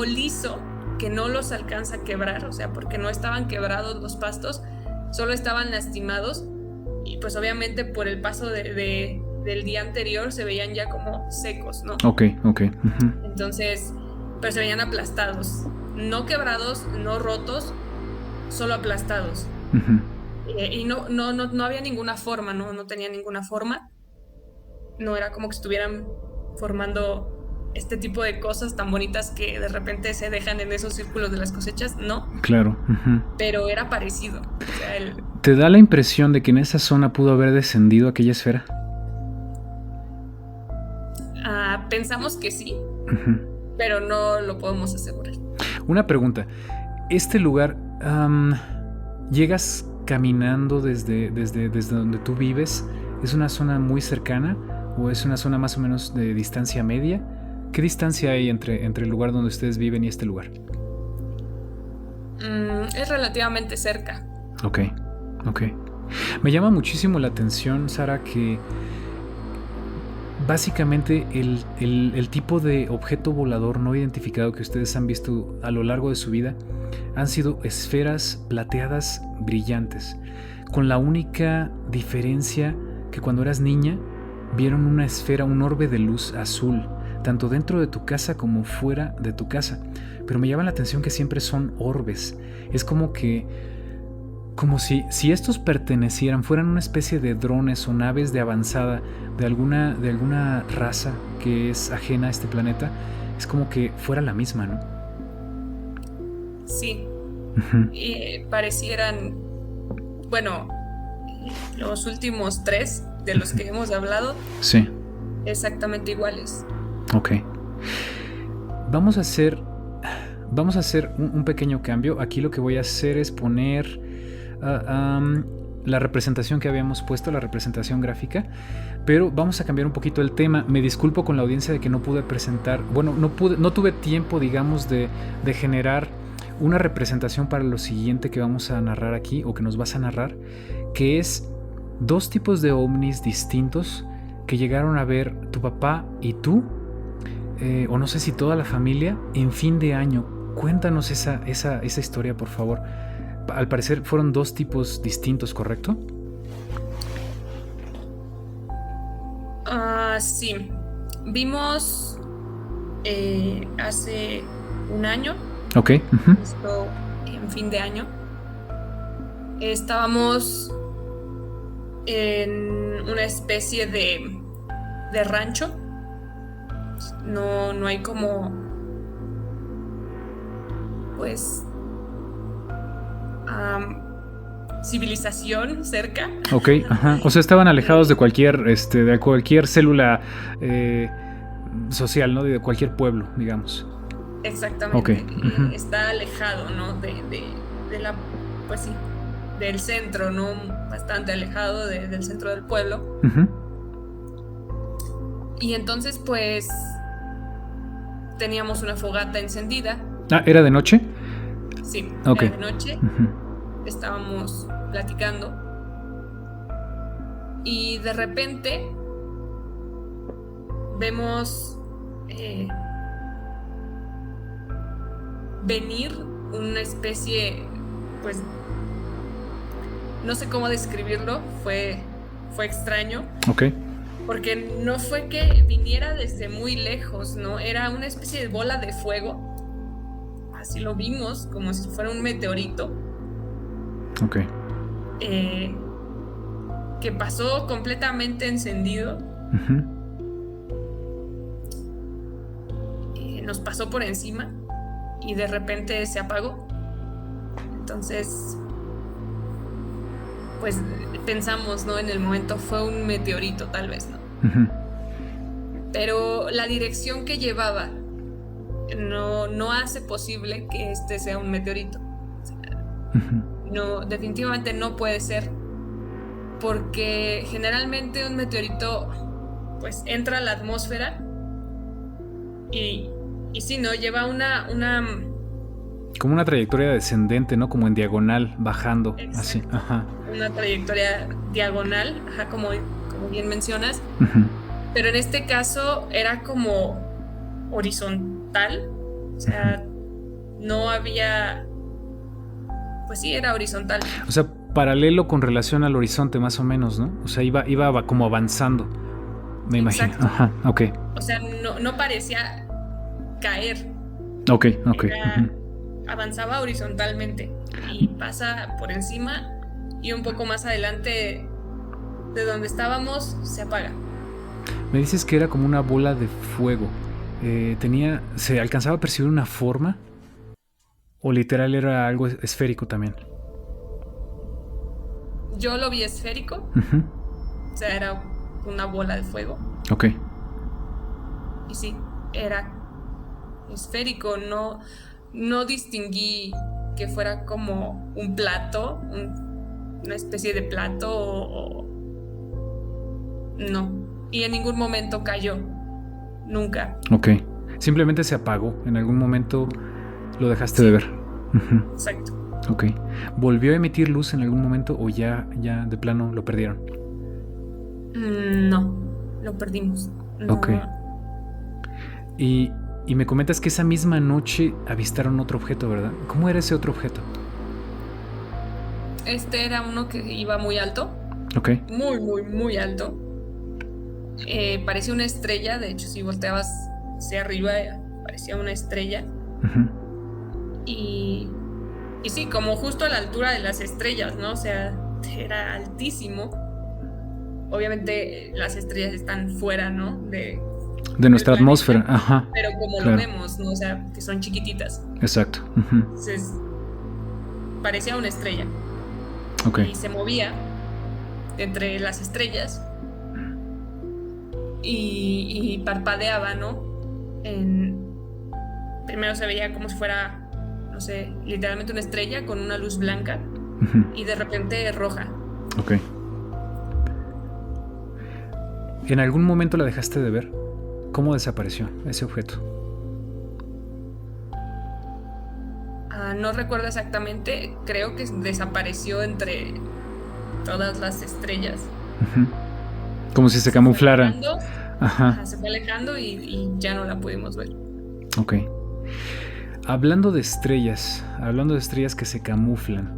liso que no los alcanza a quebrar, o sea, porque no estaban quebrados los pastos, solo estaban lastimados, y pues obviamente por el paso del día anterior se veían ya como secos, ¿no? Ok. Entonces, pero se veían aplastados, no quebrados, no rotos, solo aplastados. Y no había ninguna forma, no tenía ninguna forma. No era como que estuvieran formando este tipo de cosas tan bonitas que de repente se dejan en esos círculos de las cosechas, no. Claro. Pero era parecido. O sea, ¿te da la impresión de que en esa zona pudo haber descendido aquella esfera? Pensamos que sí, pero no lo podemos asegurar. Una pregunta. Este lugar, ¿llegas caminando desde donde tú vives? ¿Es una zona muy cercana o es una zona más o menos de distancia media? ¿Qué distancia hay entre el lugar donde ustedes viven y este lugar? Es relativamente cerca. Ok. Me llama muchísimo la atención, Sara, que básicamente el tipo de objeto volador no identificado que ustedes han visto a lo largo de su vida han sido esferas plateadas brillantes, con la única diferencia que cuando eras niña vieron una esfera, un orbe de luz azul, tanto dentro de tu casa como fuera de tu casa. Pero me llama la atención que siempre son orbes. Es como si estos fueran una especie de drones o naves de avanzada de alguna raza que es ajena a este planeta. Es como que fuera la misma, ¿no? Sí. Parecieran, bueno, los últimos 3 de los que hemos hablado, sí, exactamente iguales. Ok. Vamos a hacer un pequeño cambio. Aquí lo que voy a hacer es poner la representación que habíamos puesto, la representación gráfica, pero vamos a cambiar un poquito el tema. Me disculpo con la audiencia de que no pude presentar, bueno, no tuve tiempo, digamos, de generar una representación para lo siguiente que vamos a narrar aquí, o que nos vas a narrar, que es 2 tipos de ovnis distintos que llegaron a ver tu papá y tú, o no sé si toda la familia, en fin de año. Cuéntanos esa historia, por favor. Al parecer fueron 2 tipos distintos, ¿correcto? Sí. Vimos hace un año. Ok. Esto en fin de año. Estábamos en una especie de rancho. No hay como, pues, civilización cerca. Ok, ajá. O sea, estaban alejados de cualquier célula social, ¿no? De cualquier pueblo, digamos. Exactamente. Okay. Está alejado, ¿no? De la, pues sí, del centro, ¿no? Bastante alejado del centro del pueblo. Y entonces, pues, teníamos una fogata encendida. ¿Era de noche? Sí, okay. Era de noche. Estábamos platicando. Y de repente vemos venir una especie, pues, no sé cómo describirlo, fue extraño. Ok. Porque no fue que viniera desde muy lejos, ¿no? Era una especie de bola de fuego. Así lo vimos, como si fuera un meteorito. Ok. Que pasó completamente encendido. Nos pasó por encima y de repente se apagó. Entonces, pues pensamos, ¿no? En el momento fue un meteorito, tal vez, ¿no? Pero la dirección que llevaba no hace posible que este sea un meteorito. O sea, no, definitivamente no puede ser, porque generalmente un meteorito, pues, entra a la atmósfera y sí, ¿no? Lleva una como una trayectoria descendente, ¿no? Como en diagonal, bajando. Exacto. Así. Ajá. Una trayectoria diagonal, ajá, como bien mencionas. Pero en este caso era como horizontal. O sea, no había... Pues sí, era horizontal. O sea, paralelo con relación al horizonte, más o menos, ¿no? O sea, iba como avanzando, me imagino. Exacto. Ajá, ok. O sea, no parecía caer. Ok. Avanzaba horizontalmente y pasa por encima, y un poco más adelante de donde estábamos se apaga. Me dices que era como una bola de fuego. ¿Se alcanzaba a percibir una forma? ¿O literal era algo esférico también? Yo lo vi esférico. O sea, era una bola de fuego. Ok. Y sí, era esférico. No distinguí que fuera como un plato, una especie de plato o... No. Y en ningún momento cayó. Nunca. Ok. Simplemente se apagó. En algún momento lo dejaste de ver. Exacto. Ok. ¿Volvió a emitir luz en algún momento o ya de plano lo perdieron? No, lo perdimos. No. Ok. Y me comentas que esa misma noche avistaron otro objeto, ¿verdad? ¿Cómo era ese otro objeto? Este era uno que iba muy alto. Ok. Muy, muy, muy alto. Parecía una estrella. De hecho, si volteabas hacia arriba, parecía una estrella. Y sí, como justo a la altura de las estrellas, ¿no? O sea, era altísimo. Obviamente las estrellas están fuera, ¿no? De nuestra atmósfera. Ajá. Pero como claro. Lo vemos, ¿no? O sea, que son chiquititas. Exacto. Entonces, parecía una estrella. Ok. Y se movía entre las estrellas y parpadeaba, ¿no? Primero se veía como si fuera, no sé, literalmente una estrella con una luz blanca y de repente roja. Ok. ¿En algún momento la dejaste de ver? ¿Cómo desapareció ese objeto? No recuerdo exactamente, creo que desapareció entre todas las estrellas. Uh-huh. Como si se camuflaran. Ajá. Se fue alejando y ya no la pudimos ver. Ok. Hablando de estrellas que se camuflan,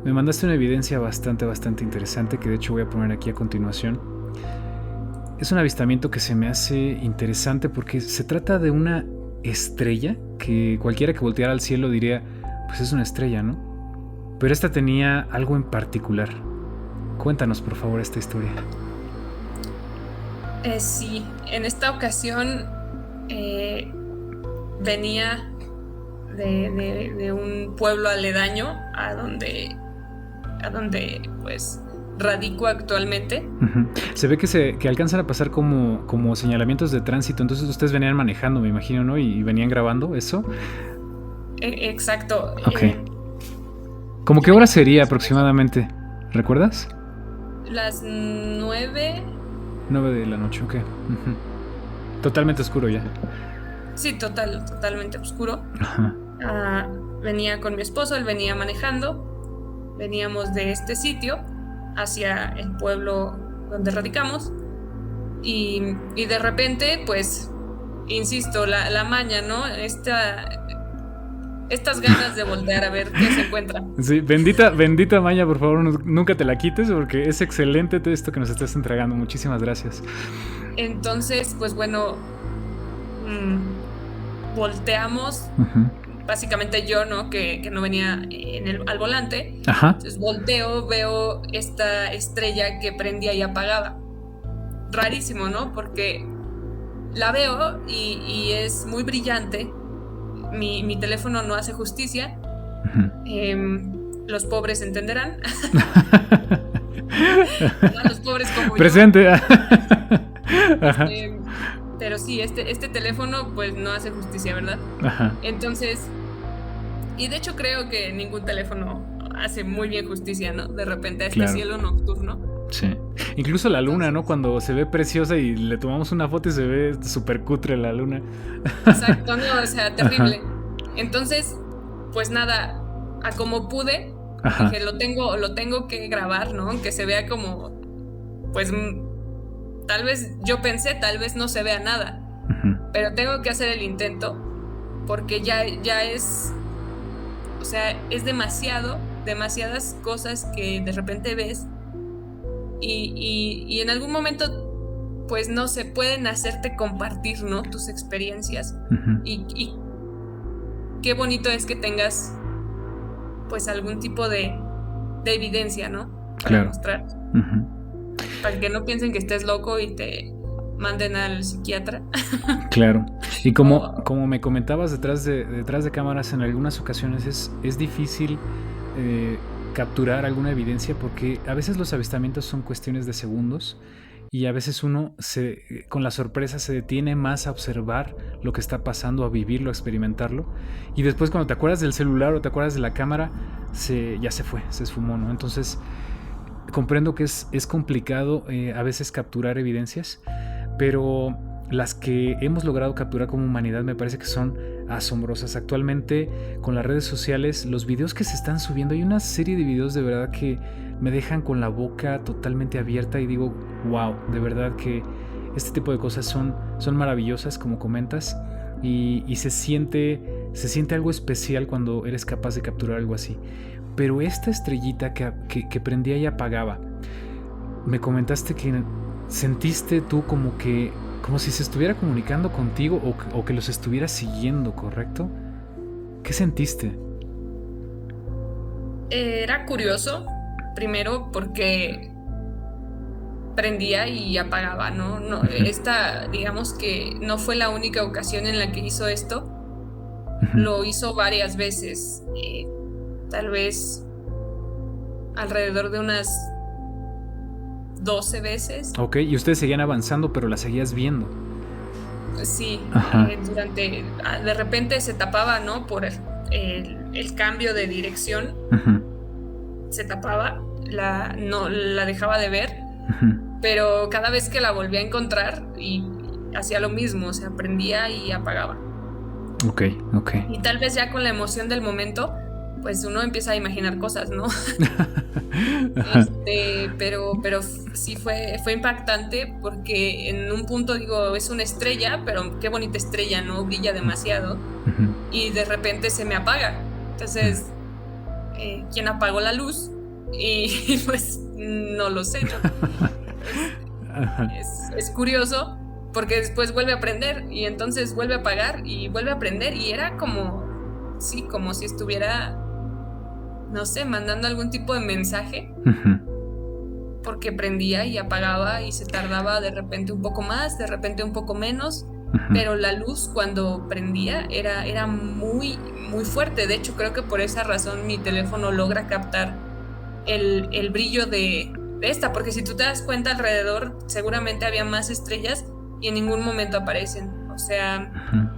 me mandaste una evidencia bastante interesante que de hecho voy a poner aquí a continuación. Es un avistamiento que se me hace interesante porque se trata de una estrella que cualquiera que volteara al cielo diría, pues es una estrella, ¿no? Pero esta tenía algo en particular. Cuéntanos por favor esta historia. Sí, en esta ocasión venía de un pueblo aledaño a donde pues radico actualmente. Uh-huh. Se ve que alcanzan a pasar como señalamientos de tránsito, entonces ustedes venían manejando, me imagino, ¿no? Y venían grabando eso. Exacto. Ok. ¿Cómo qué hora sería aproximadamente? ¿Recuerdas? Las 9 de la noche, ok. Uh-huh. Totalmente oscuro ya. Sí, totalmente oscuro. Uh-huh. Venía con mi esposo, él venía manejando. Veníamos de este sitio hacia el pueblo donde radicamos y de repente, pues, insisto, la maña, ¿no? Estas ganas de voltear a ver qué se encuentra. Sí, bendita maña, por favor, nunca te la quites porque es excelente todo esto que nos estás entregando. Muchísimas gracias. Entonces, pues bueno, volteamos. Uh-huh. Básicamente yo, ¿no? Que no venía al volante. Ajá. Entonces volteo, veo esta estrella que prendía y apagaba. Rarísimo, ¿no? Porque la veo y es muy brillante. Mi teléfono no hace justicia. Uh-huh. Los pobres entenderán. Los pobres como presente. Ajá. Pero sí, este teléfono pues no hace justicia, ¿verdad? Ajá. Entonces, y de hecho creo que ningún teléfono hace muy bien justicia, ¿no? De repente a este cielo nocturno. Sí. Incluso la luna, ¿no? Cuando se ve preciosa y le tomamos una foto y se ve súper cutre la luna. Exacto, no, o sea, terrible. Ajá. Entonces, pues nada, a como pude, ajá, dije, lo tengo que grabar, ¿no? Aunque se vea como, pues, tal vez, yo pensé, tal vez no se vea nada. Uh-huh. Pero tengo que hacer el intento porque ya es, o sea, es demasiadas cosas que de repente ves y en algún momento pues no se pueden hacerte compartir, ¿no? Tus experiencias. Uh-huh. Y qué bonito es que tengas pues algún tipo de evidencia, ¿no? Para mostrar. Uh-huh. Para que no piensen que estés loco y te manden al psiquiatra. Claro. Y como me comentabas detrás de cámaras, en algunas ocasiones es difícil capturar alguna evidencia porque a veces los avistamientos son cuestiones de segundos y a veces uno con la sorpresa se detiene más a observar lo que está pasando, a vivirlo, a experimentarlo, y después cuando te acuerdas del celular o te acuerdas de la cámara ya se fue, se esfumó, ¿no? Entonces comprendo que es complicado a veces capturar evidencias, pero las que hemos logrado capturar como humanidad me parece que son asombrosas. Actualmente con las redes sociales, los videos que se están subiendo, hay una serie de videos de verdad que me dejan con la boca totalmente abierta y digo, wow, de verdad que este tipo de cosas son maravillosas, como comentas, y se siente algo especial cuando eres capaz de capturar algo así. Pero esta estrellita que prendía y apagaba, me comentaste que sentiste tú como si se estuviera comunicando contigo o que los estuviera siguiendo, ¿correcto? ¿Qué sentiste? Era curioso, primero porque prendía y apagaba, ¿no? Esta, digamos que no fue la única ocasión en la que hizo esto. Lo hizo varias veces, tal vez alrededor de unas 12 veces. Ok, y ustedes seguían avanzando, pero la seguías viendo. Sí, de repente se tapaba, ¿no? Por el cambio de dirección. Uh-huh. se tapaba, no la dejaba de ver, Ujú. pero cada vez que la volvía a encontrar y hacía lo mismo, o sea, prendía y apagaba. Ok. Y tal vez ya con la emoción del momento, pues uno empieza a imaginar cosas, ¿no? Ajá. Pero sí fue impactante porque en un punto digo, es una estrella, pero qué bonita estrella, ¿no? Brilla demasiado Ujú. y de repente se me apaga. Entonces, ¿quién apagó la luz? Y pues no lo sé, ¿no? Ajá. Es curioso porque después vuelve a prender y entonces vuelve a apagar y vuelve a prender y era como si estuviera, no sé, mandando algún tipo de mensaje, Ujú. porque prendía y apagaba y se tardaba de repente un poco más, de repente un poco menos, Ujú. pero la luz cuando prendía era muy, muy fuerte. De hecho, creo que por esa razón mi teléfono logra captar el brillo de esta, porque si tú te das cuenta alrededor seguramente había más estrellas y en ningún momento aparecen. O sea, Ujú.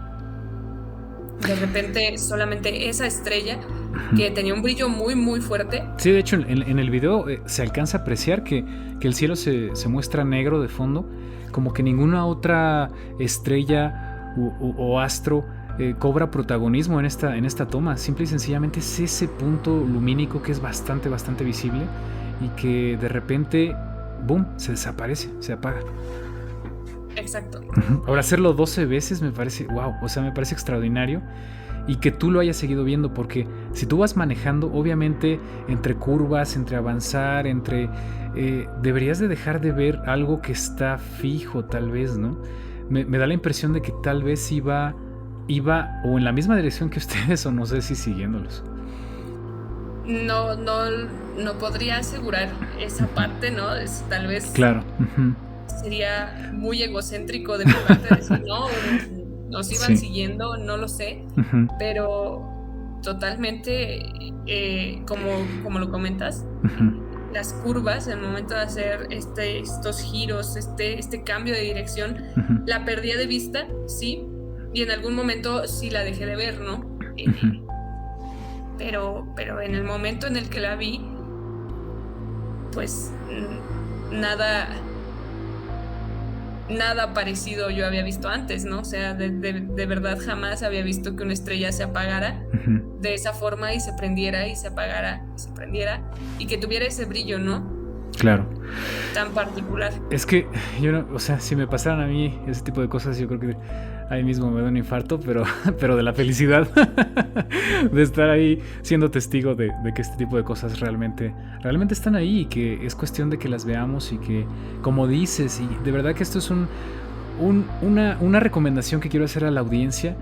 de repente solamente esa estrella Ujú. que tenía un brillo muy, muy fuerte. Sí, de hecho, en el video se alcanza a apreciar que el cielo se muestra negro de fondo, como que ninguna otra estrella o astro cobra protagonismo en esta toma. Simple y sencillamente es ese punto lumínico que es bastante, bastante visible y que de repente, boom, se desaparece, se apaga. Exacto. Ahora, hacerlo 12 veces me parece, wow, o sea, me parece extraordinario. Y que tú lo hayas seguido viendo, porque si tú vas manejando, obviamente entre curvas, entre avanzar, deberías de dejar de ver algo que está fijo, tal vez, ¿no? Me da la impresión de que tal vez iba o en la misma dirección que ustedes, o no sé si siguiéndolos. No podría asegurar esa parte, ¿no? Tal vez Claro. sería muy egocéntrico de mi parte decir, no, nos iban siguiendo, no lo sé, pero totalmente, como lo comentas, las curvas, el momento de hacer estos giros, este cambio de dirección, la perdía de vista, sí, y en algún momento sí la dejé de ver, ¿no? Pero en el momento en el que la vi, pues nada parecido yo había visto antes, ¿no? O sea, de verdad jamás había visto que una estrella se apagara de esa forma y se prendiera y se apagara y se prendiera y que tuviera ese brillo, ¿no? Claro. Tan particular. Es que yo no, o sea, si me pasaran a mí ese tipo de cosas, yo creo que ahí mismo me da un infarto, pero de la felicidad de estar ahí siendo testigo de que este tipo de cosas realmente están ahí y que es cuestión de que las veamos y que, como dices, y de verdad que esto es una recomendación que quiero hacer a la audiencia: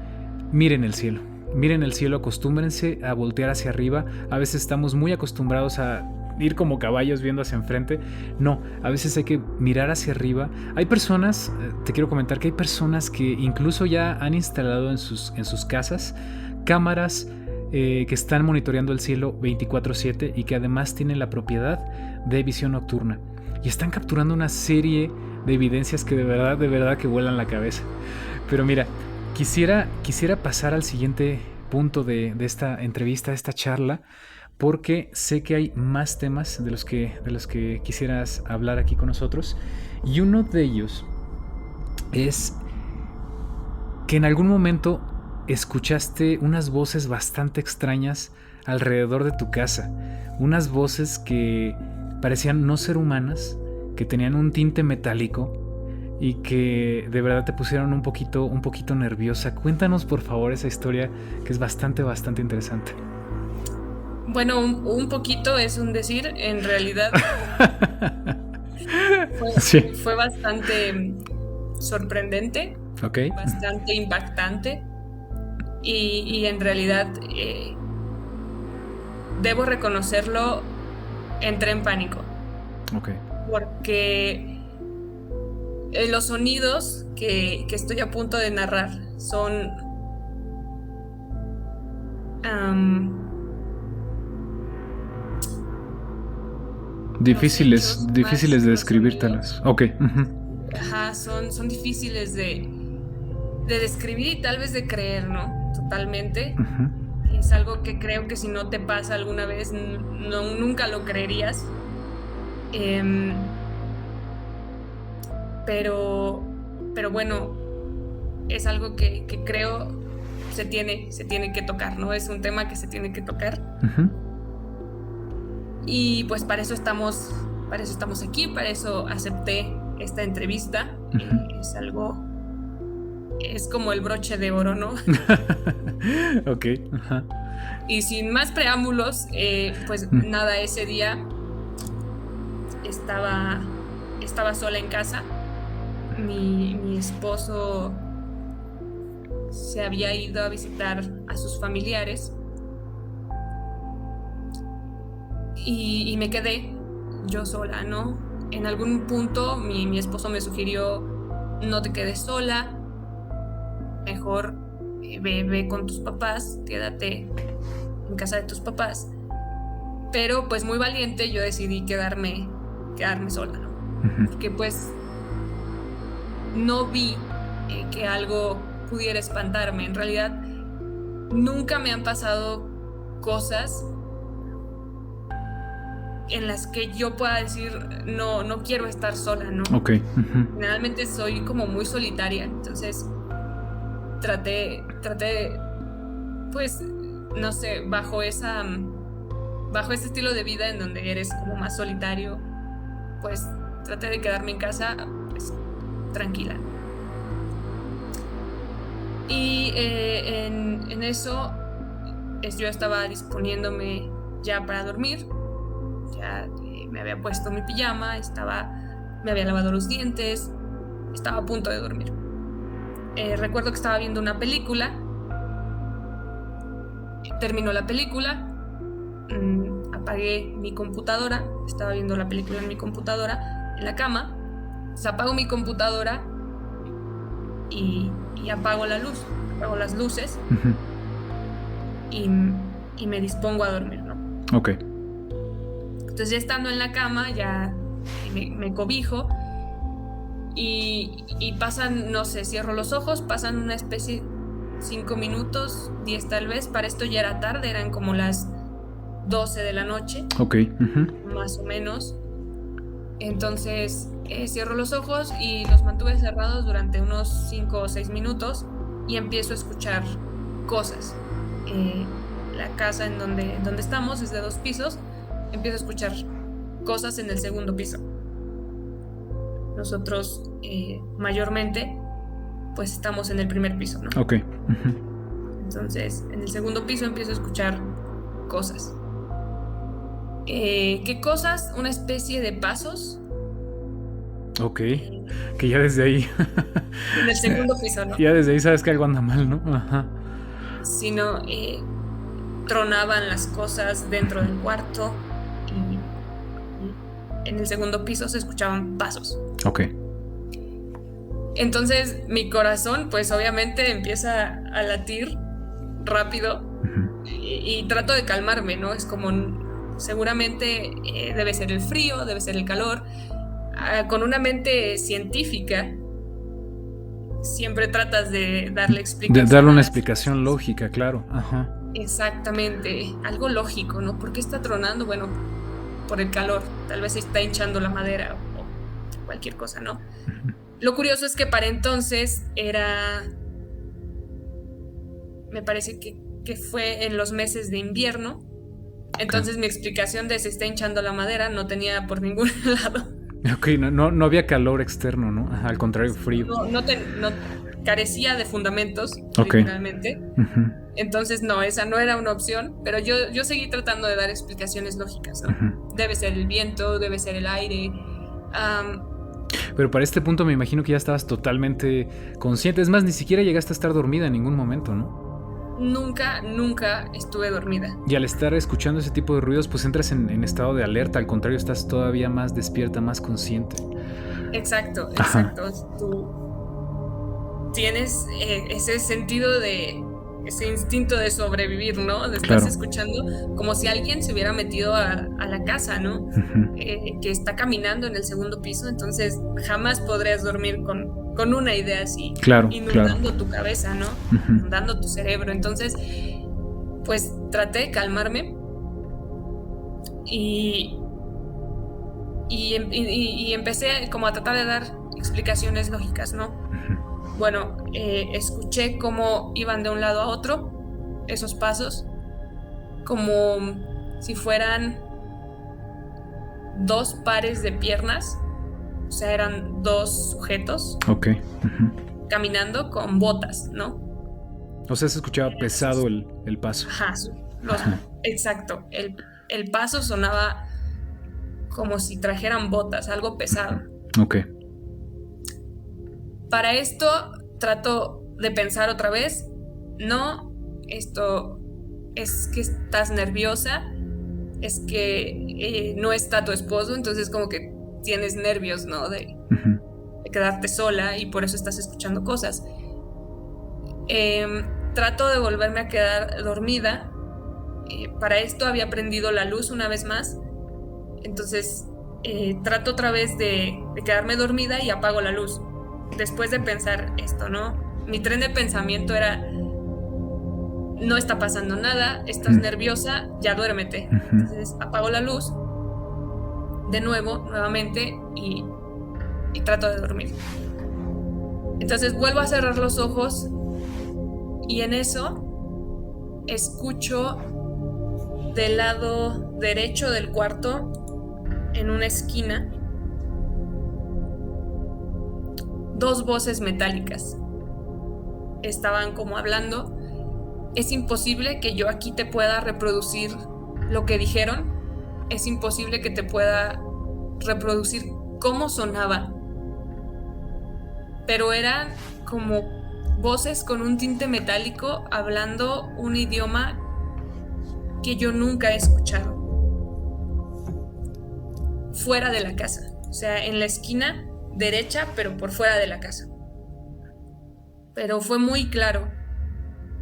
miren el cielo. Miren el cielo, acostúmbrense a voltear hacia arriba. A veces estamos muy acostumbrados a ir como caballos viendo hacia enfrente. No, a veces hay que mirar hacia arriba. Hay personas, te quiero comentar que hay personas que incluso ya han instalado en sus casas cámaras que están monitoreando el cielo 24/7 y que además tienen la propiedad de visión nocturna. Y están capturando una serie de evidencias que de verdad que vuelan la cabeza. Pero mira, quisiera pasar al siguiente punto de esta entrevista, de esta charla, porque sé que hay más temas de los que quisieras hablar aquí con nosotros. Y uno de ellos es que en algún momento escuchaste unas voces bastante extrañas alrededor de tu casa. Unas voces que parecían no ser humanas, que tenían un tinte metálico y que de verdad te pusieron un poquito nerviosa. Cuéntanos por favor esa historia, que es bastante interesante. Bueno, un poquito es un decir, en realidad fue bastante sorprendente, okay. Bastante impactante y en realidad debo reconocerlo, entré en pánico. Okay. Porque los sonidos que estoy a punto de narrar son difíciles de describir, tal vez. Okay. Ajá, son difíciles de describir y tal vez de creer, ¿no? Totalmente. Es algo que creo que si no te pasa alguna vez, nunca lo creerías. Pero bueno, es algo que creo se tiene que tocar, ¿no? Es un tema que se tiene que tocar. Uh-huh. Y pues para eso estamos aquí, para eso acepté esta entrevista. Uh-huh. Es como el broche de oro, ¿no? Ok. Uh-huh. Y sin más preámbulos, pues nada, ese día estaba sola en casa. Mi esposo se había ido a visitar a sus familiares y me quedé yo sola, ¿no? En algún punto mi esposo me sugirió: no te quedes sola, mejor ve con tus papás, quédate en casa de tus papás. Pero pues muy valiente yo decidí quedarme sola, ¿no? Uh-huh. Porque pues no vi que algo pudiera espantarme. En realidad nunca me han pasado cosas en las que yo pueda decir no quiero estar sola, ¿no? Okay. Uh-huh. Generalmente soy como muy solitaria, entonces traté pues no sé, bajo ese estilo de vida en donde eres como más solitario, pues traté de quedarme en casa pues tranquila. Y en eso yo estaba disponiéndome ya para dormir. Ya me había puesto mi pijama, me había lavado los dientes, estaba a punto de dormir. Recuerdo que estaba viendo una película. Terminó la película, apagué mi computadora, estaba viendo la película en mi computadora, en la cama. Entonces apago mi computadora y apago la luz, apago las luces. Uh-huh. y me dispongo a dormir, ¿no? Ok. Entonces ya estando en la cama, ya me cobijo y pasan, no sé, cierro los ojos, pasan una especie 5 minutos, 10 tal vez. Para esto ya era tarde, eran como las 12 de la noche. Ok. Uh-huh. Más o menos. Entonces cierro los ojos y los mantuve cerrados durante unos 5 o 6 minutos y empiezo a escuchar cosas. La casa en donde estamos es de 2 pisos. Empiezo a escuchar cosas en el segundo piso. Nosotros mayormente pues estamos en el primer piso, ¿no? Ok. Uh-huh. Entonces en el segundo piso empiezo a escuchar cosas. ¿Qué cosas? Una especie de pasos. Ok, que ya desde ahí en el segundo piso, ¿no? Ya desde ahí sabes que algo anda mal, ¿no? Ajá. Sino tronaban las cosas dentro del cuarto y en el segundo piso se escuchaban pasos. Ok. Entonces mi corazón pues obviamente empieza a latir rápido. Uh-huh. y trato de calmarme, ¿no? Es como seguramente debe ser el frío, debe ser el calor. Con una mente científica siempre tratas de darle explicación. De darle una explicación lógica, claro. Ajá. Exactamente, algo lógico, ¿no? ¿Por qué está tronando? Bueno, por el calor, tal vez se está hinchando la madera o cualquier cosa, ¿no? Uh-huh. Lo curioso es que para entonces me parece que fue en los meses de invierno. Entonces mi explicación de se está hinchando la madera no tenía por ningún lado. Ok, no había calor externo, ¿no? Ajá, al contrario, frío. No carecía de fundamentos, okay. Literalmente. Uh-huh. Entonces esa no era una opción, pero yo seguí tratando de dar explicaciones lógicas, ¿no? Uh-huh. Debe ser el viento, debe ser el aire. Pero para este punto me imagino que ya estabas totalmente consciente. Es más, ni siquiera llegaste a estar dormida en ningún momento, ¿no? Nunca estuve dormida. Y al estar escuchando ese tipo de ruidos, pues entras en estado de alerta. Al contrario, estás todavía más despierta, más consciente. Exacto. Tú tienes ese sentido ese instinto de sobrevivir, ¿no? Estás claro. Escuchando como si alguien se hubiera metido a la casa, ¿no? Uh-huh. Que está caminando en el segundo piso. Entonces jamás podrías dormir con una idea así, claro, inundando claro. tu cabeza, ¿no? Uh-huh. Inundando tu cerebro. Entonces pues traté de calmarme y empecé como a tratar de dar explicaciones lógicas, ¿no? Bueno, escuché cómo iban de un lado a otro esos pasos, como si fueran 2 pares de piernas, o sea, eran 2 sujetos caminando con botas, ¿no? O sea, se escuchaba pesado el paso. Ajá, exacto. El paso sonaba como si trajeran botas, algo pesado. Ok. Para esto trato de pensar otra vez, no, esto es que estás nerviosa, es que no está tu esposo, entonces como que tienes nervios, ¿no? De quedarte sola y por eso estás escuchando cosas. Trato de volverme a quedar dormida. Para esto había prendido la luz una vez más, entonces trato otra vez de quedarme dormida y apago la luz. Después de pensar esto, ¿no? Mi tren de pensamiento era: no está pasando nada, estás nerviosa, ya duérmete. Entonces apago la luz de nuevamente y trato de dormir. Entonces vuelvo a cerrar los ojos y en eso escucho del lado derecho del cuarto, en una esquina, 2 voces metálicas. Estaban como hablando. Es imposible que yo aquí te pueda reproducir lo que dijeron. Es imposible que te pueda reproducir cómo sonaba. Pero eran como voces con un tinte metálico hablando un idioma que yo nunca he escuchado. Fuera de la casa. O sea, en la esquina derecha, pero por fuera de la casa. Pero fue muy claro.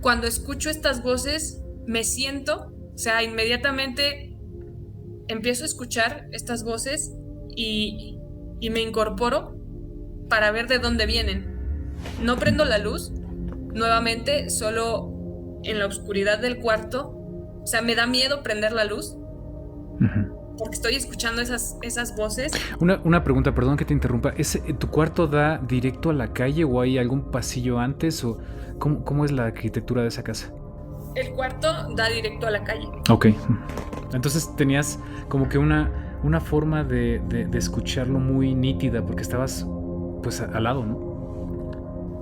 Cuando escucho estas voces, me siento, o sea, inmediatamente empiezo a escuchar estas voces y me incorporo para ver de dónde vienen. No prendo la luz, nuevamente, solo en la oscuridad del cuarto. O sea, me da miedo prender la luz porque estoy escuchando esas voces. Una pregunta, perdón que te interrumpa. ¿Tu cuarto da directo a la calle o hay algún pasillo antes? ¿O cómo es la arquitectura de esa casa? El cuarto da directo a la calle. Ok. Entonces tenías como que una forma de escucharlo muy nítida porque estabas pues al lado, ¿no?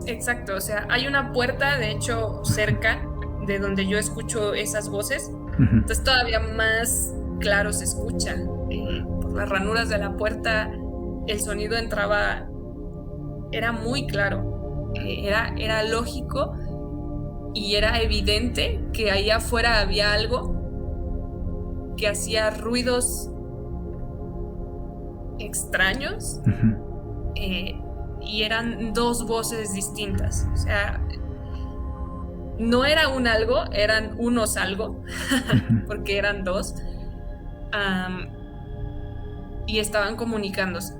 Exacto, o sea, hay una puerta, de hecho, cerca de donde yo escucho esas voces. Entonces todavía más claro se escucha. Por las ranuras de la puerta el sonido entraba, era muy claro, era lógico y era evidente que ahí afuera había algo que hacía ruidos extraños. Y eran 2 voces distintas, o sea, no era un algo, eran unos algo, porque eran 2, y estaban comunicándose.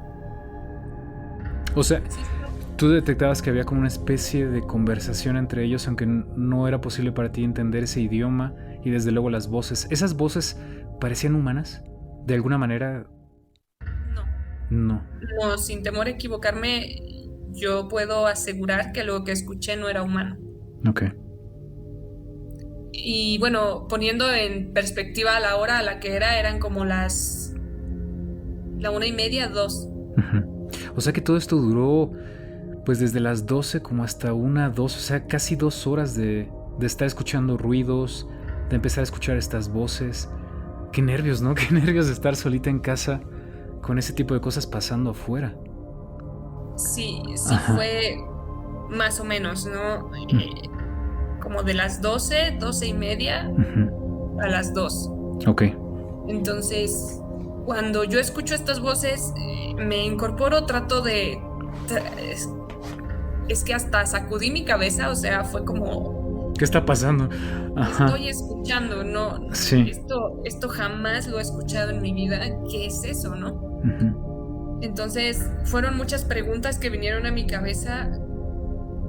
O sea, tú detectabas que había como una especie de conversación entre ellos, aunque no era posible para ti entender ese idioma, y desde luego las voces. ¿Esas voces parecían humanas? ¿De alguna manera? No, sin temor a equivocarme, yo puedo asegurar que lo que escuché no era humano. Ok. Y bueno, poniendo en perspectiva la hora a la que eran como la 1:30, 2. O sea que todo esto duró pues desde las 12 como hasta 1, 2, o sea, casi 2 horas de estar escuchando ruidos, de empezar a escuchar estas voces. Qué nervios, ¿no? Qué nervios de estar solita en casa con ese tipo de cosas pasando afuera. Sí, fue más o menos, ¿no? Como de las 12:30 a las 2. Ok. Entonces, cuando yo escucho estas voces, me incorporo, trato de... Es que hasta sacudí mi cabeza, o sea, fue como... ¿Qué está pasando? Estoy escuchando, no, sí. Esto jamás lo he escuchado en mi vida. ¿Qué es eso, no? Entonces fueron muchas preguntas que vinieron a mi cabeza,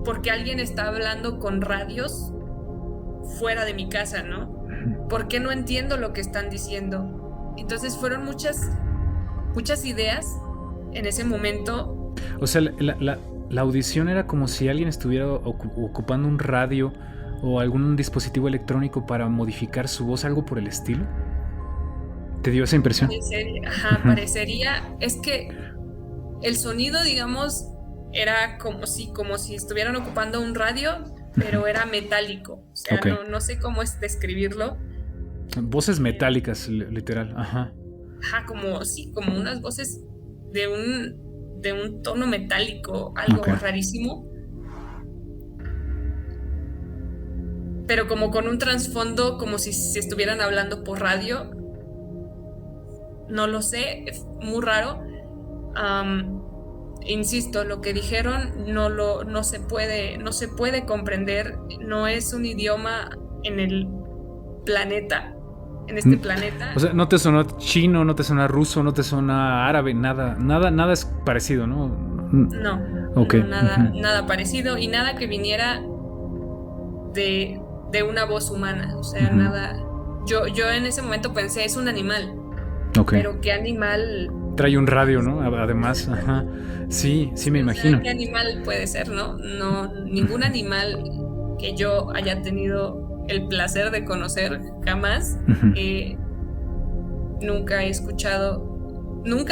porque alguien está hablando con radios fuera de mi casa, ¿no? ¿por qué no entiendo lo que están diciendo? Entonces fueron muchas ideas en ese momento. O sea, la audición era como si alguien estuviera ocupando un radio o algún dispositivo electrónico para modificar su voz, algo por el estilo. ¿Te dio esa impresión? Parecería. Es que el sonido, digamos, era como si estuvieran ocupando un radio, pero era metálico. O sea, no sé cómo es describirlo. Voces metálicas, literal. Ajá, como unas voces de un tono metálico, algo rarísimo. Pero como con un trasfondo, como si se estuvieran hablando por radio. No lo sé, es muy raro. Insisto, lo que dijeron no se puede comprender. No es un idioma en el planeta, en este planeta. O sea, no te sonó chino, no te suena ruso, no te suena árabe, nada es parecido, ¿no? No, nada parecido, y nada que viniera de una voz humana. O sea, nada. Yo en ese momento pensé, es un animal. Pero ¿qué animal? Trae un radio, ¿no? Además, ajá. Sí, me imagino. ¿Qué animal puede ser, no? No, ningún animal que yo haya tenido el placer de conocer jamás. Nunca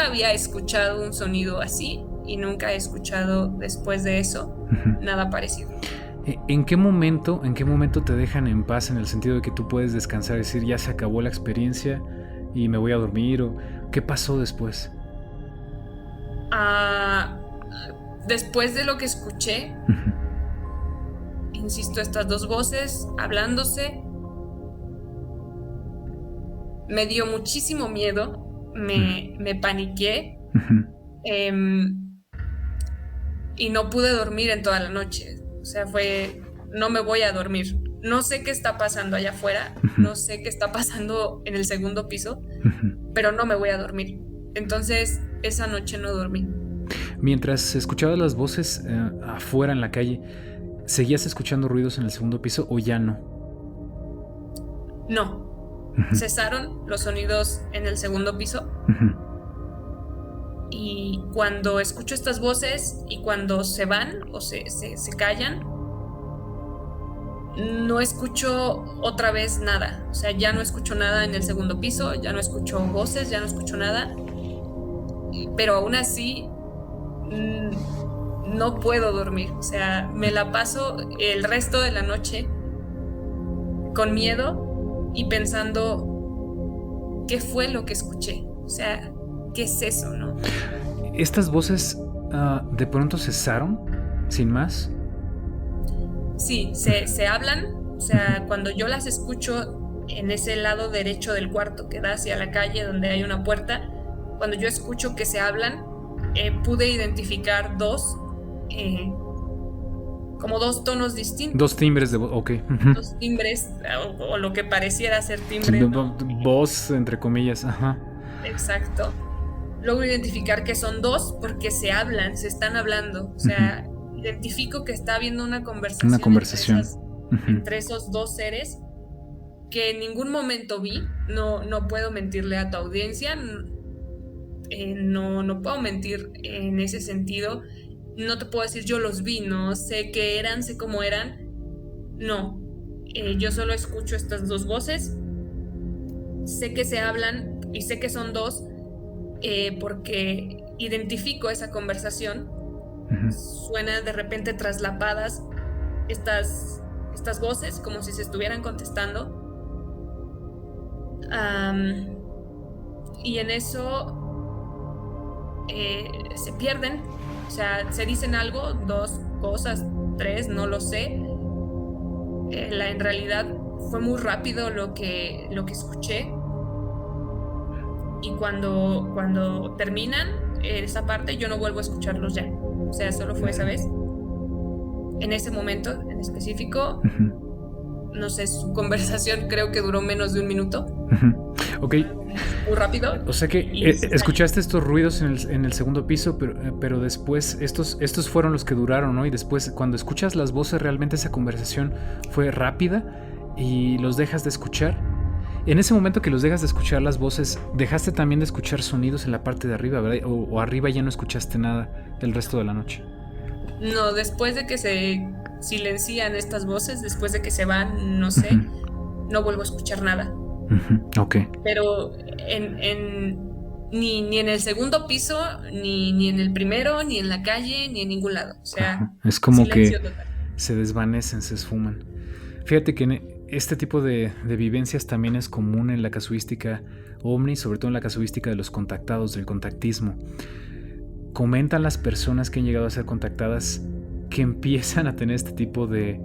había escuchado un sonido así, y nunca he escuchado después de eso nada parecido. ¿En qué momento te dejan en paz, en el sentido de que tú puedes descansar y decir, ya se acabó la experiencia y me voy a dormir? ¿O qué pasó después? Después de lo que escuché, insisto, estas dos voces hablándose, me dio muchísimo miedo, me paniqué, y no pude dormir en toda la noche. O sea, no me voy a dormir. No sé qué está pasando allá afuera, no sé qué está pasando en el segundo piso, pero no me voy a dormir. Entonces, esa noche no dormí. Mientras escuchabas las voces afuera en la calle, ¿seguías escuchando ruidos en el segundo piso o ya no? No. Cesaron los sonidos en el segundo piso. Y cuando escucho estas voces y cuando se van o se callan, no escucho otra vez nada. O sea, ya no escucho nada en el segundo piso, ya no escucho voces, ya no escucho nada. Pero aún así no puedo dormir. O sea, me la paso el resto de la noche con miedo y pensando qué fue lo que escuché. O sea, ¿qué es eso, no? ¿Estas voces de pronto cesaron, sin más? Sí, se hablan. O sea, cuando yo las escucho en ese lado derecho del cuarto que da hacia la calle donde hay una puerta, cuando yo escucho que se hablan, pude identificar como dos tonos distintos. Dos timbres de voz, ok. Dos timbres, o lo que pareciera ser timbre. Voz, entre comillas, ajá. Exacto. Logro identificar que son dos porque se hablan, se están hablando. O sea, identifico que está habiendo una conversación. Entre esos dos seres que en ningún momento vi. No puedo mentirle a tu audiencia. No puedo mentir en ese sentido. No te puedo decir yo los vi, no sé qué eran, sé cómo eran. No, yo solo escucho estas dos voces. Sé que se hablan y sé que son dos, porque identifico esa conversación. Suenan de repente traslapadas estas voces como si se estuvieran contestando. Y en eso se pierden. O sea, se dicen algo, dos cosas, tres, no lo sé. En realidad fue muy rápido lo que escuché. Y cuando terminan esa parte, yo no vuelvo a escucharlos ya. O sea, solo fue esa vez. En ese momento en específico, no sé, su conversación creo que duró menos de un minuto. Ok. Muy rápido. O sea que escuchaste estos ruidos en el segundo piso, pero después estos fueron los que duraron, ¿no? Y después, cuando escuchas las voces, realmente esa conversación fue rápida y los dejas de escuchar. En ese momento que los dejas de escuchar las voces, dejaste también de escuchar sonidos en la parte de arriba, ¿verdad? O arriba ya no escuchaste nada el resto de la noche. No, después de que se silencian estas voces, después de que se van, no sé, no vuelvo a escuchar nada. Ok. Pero ni en el segundo piso, ni en el primero, ni en la calle, ni en ningún lado. O sea, es como silencio que total. Se desvanecen, se esfuman. Fíjate que este tipo de vivencias también es común en la casuística ovni, sobre todo en la casuística de los contactados, del contactismo. Comentan las personas que han llegado a ser contactadas que empiezan a tener este tipo de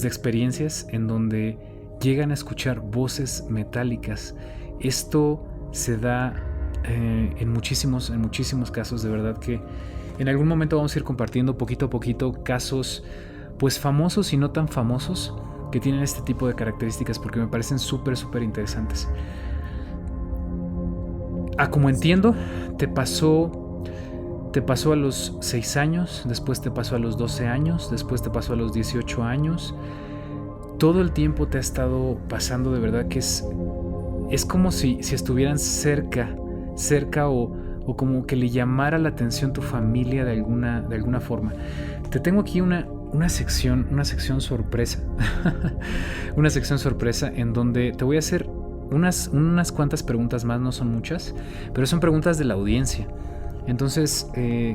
experiencias en donde llegan a escuchar voces metálicas. Esto se da en muchísimos casos, de verdad que en algún momento vamos a ir compartiendo poquito a poquito casos pues famosos y no tan famosos que tienen este tipo de características, porque me parecen súper interesantes. Como entiendo, te pasó a los 6 años, después te pasó a los 12 años, después te pasó a los 18 años. Todo el tiempo te ha estado pasando, de verdad que es como si estuvieran cerca o como que le llamara la atención tu familia de alguna forma. Te tengo aquí una sección sorpresa. Una sección sorpresa en donde te voy a hacer unas cuantas preguntas más, no son muchas, pero son preguntas de la audiencia. Entonces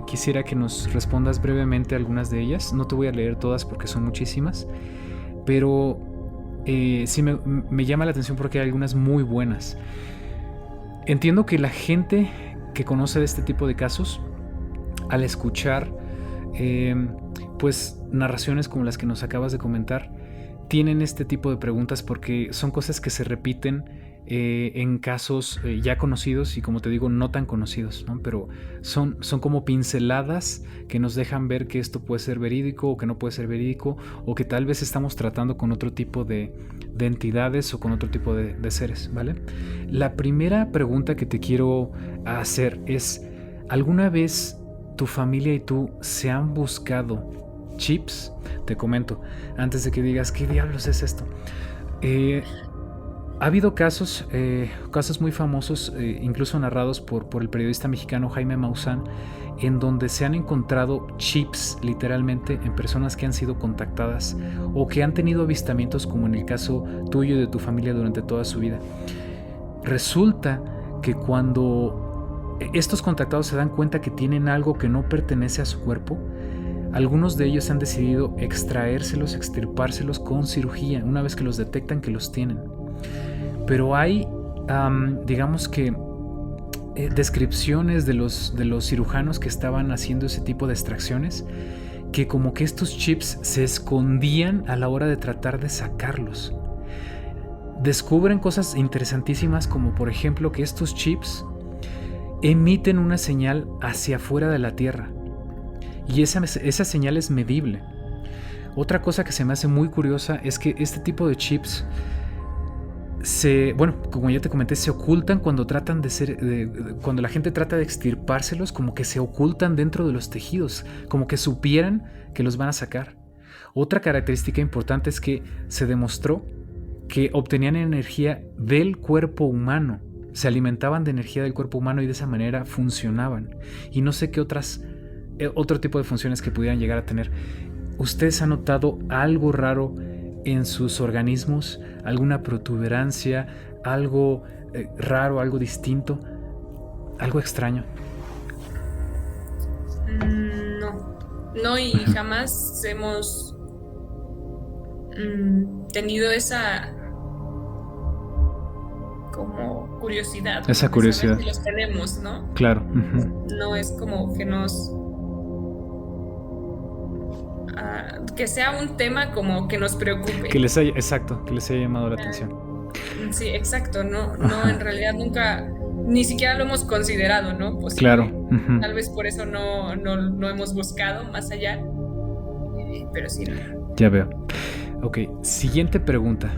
quisiera que nos respondas brevemente algunas de ellas. No te voy a leer todas porque son muchísimas, pero sí me llama la atención porque hay algunas muy buenas. Entiendo que la gente que conoce de este tipo de casos, al escuchar pues narraciones como las que nos acabas de comentar, tienen este tipo de preguntas porque son cosas que se repiten en casos ya conocidos y, como te digo, no tan conocidos, ¿no? Pero son como pinceladas que nos dejan ver que esto puede ser verídico o que no puede ser verídico, o que tal vez estamos tratando con otro tipo de entidades o con otro tipo de seres, ¿vale? La primera pregunta que te quiero hacer es: ¿alguna vez tu familia y tú se han buscado chips? Te comento, antes de que digas ¿qué diablos es esto? Ha habido casos muy famosos, incluso narrados por el periodista mexicano Jaime Maussan, en donde se han encontrado chips literalmente en personas que han sido contactadas o que han tenido avistamientos, como en el caso tuyo y de tu familia durante toda su vida. Resulta que cuando estos contactados se dan cuenta que tienen algo que no pertenece a su cuerpo, algunos de ellos han decidido extraérselos, extirpárselos con cirugía, una vez que los detectan que los tienen. Pero hay, digamos que, descripciones de los cirujanos que estaban haciendo ese tipo de extracciones, que como que estos chips se escondían a la hora de tratar de sacarlos. Descubren cosas interesantísimas, como por ejemplo que estos chips emiten una señal hacia afuera de la Tierra, y esa señal es medible. Otra cosa que se me hace muy curiosa es que este tipo de chips como ya te comenté, se ocultan cuando cuando la gente trata de extirpárselos, como que se ocultan dentro de los tejidos, como que supieran que los van a sacar. Otra característica importante es que se demostró que obtenían energía del cuerpo humano, se alimentaban de energía del cuerpo humano y de esa manera funcionaban. Y no sé qué otro tipo de funciones que pudieran llegar a tener. ¿Ustedes han notado algo raro en sus organismos? ¿Alguna protuberancia? ¿Algo raro, algo distinto? ¿Algo extraño? No, y jamás hemos tenido esa como curiosidad. Esa curiosidad. De saber si los tenemos, ¿no? Claro. No es como que que sea un tema como que nos preocupe. Que les haya llamado la atención. Sí, exacto. No, en realidad nunca, ni siquiera lo hemos considerado, ¿no? Posible. Claro. Tal vez por eso no hemos buscado más allá. Pero sí. Ya veo. Ok, siguiente pregunta.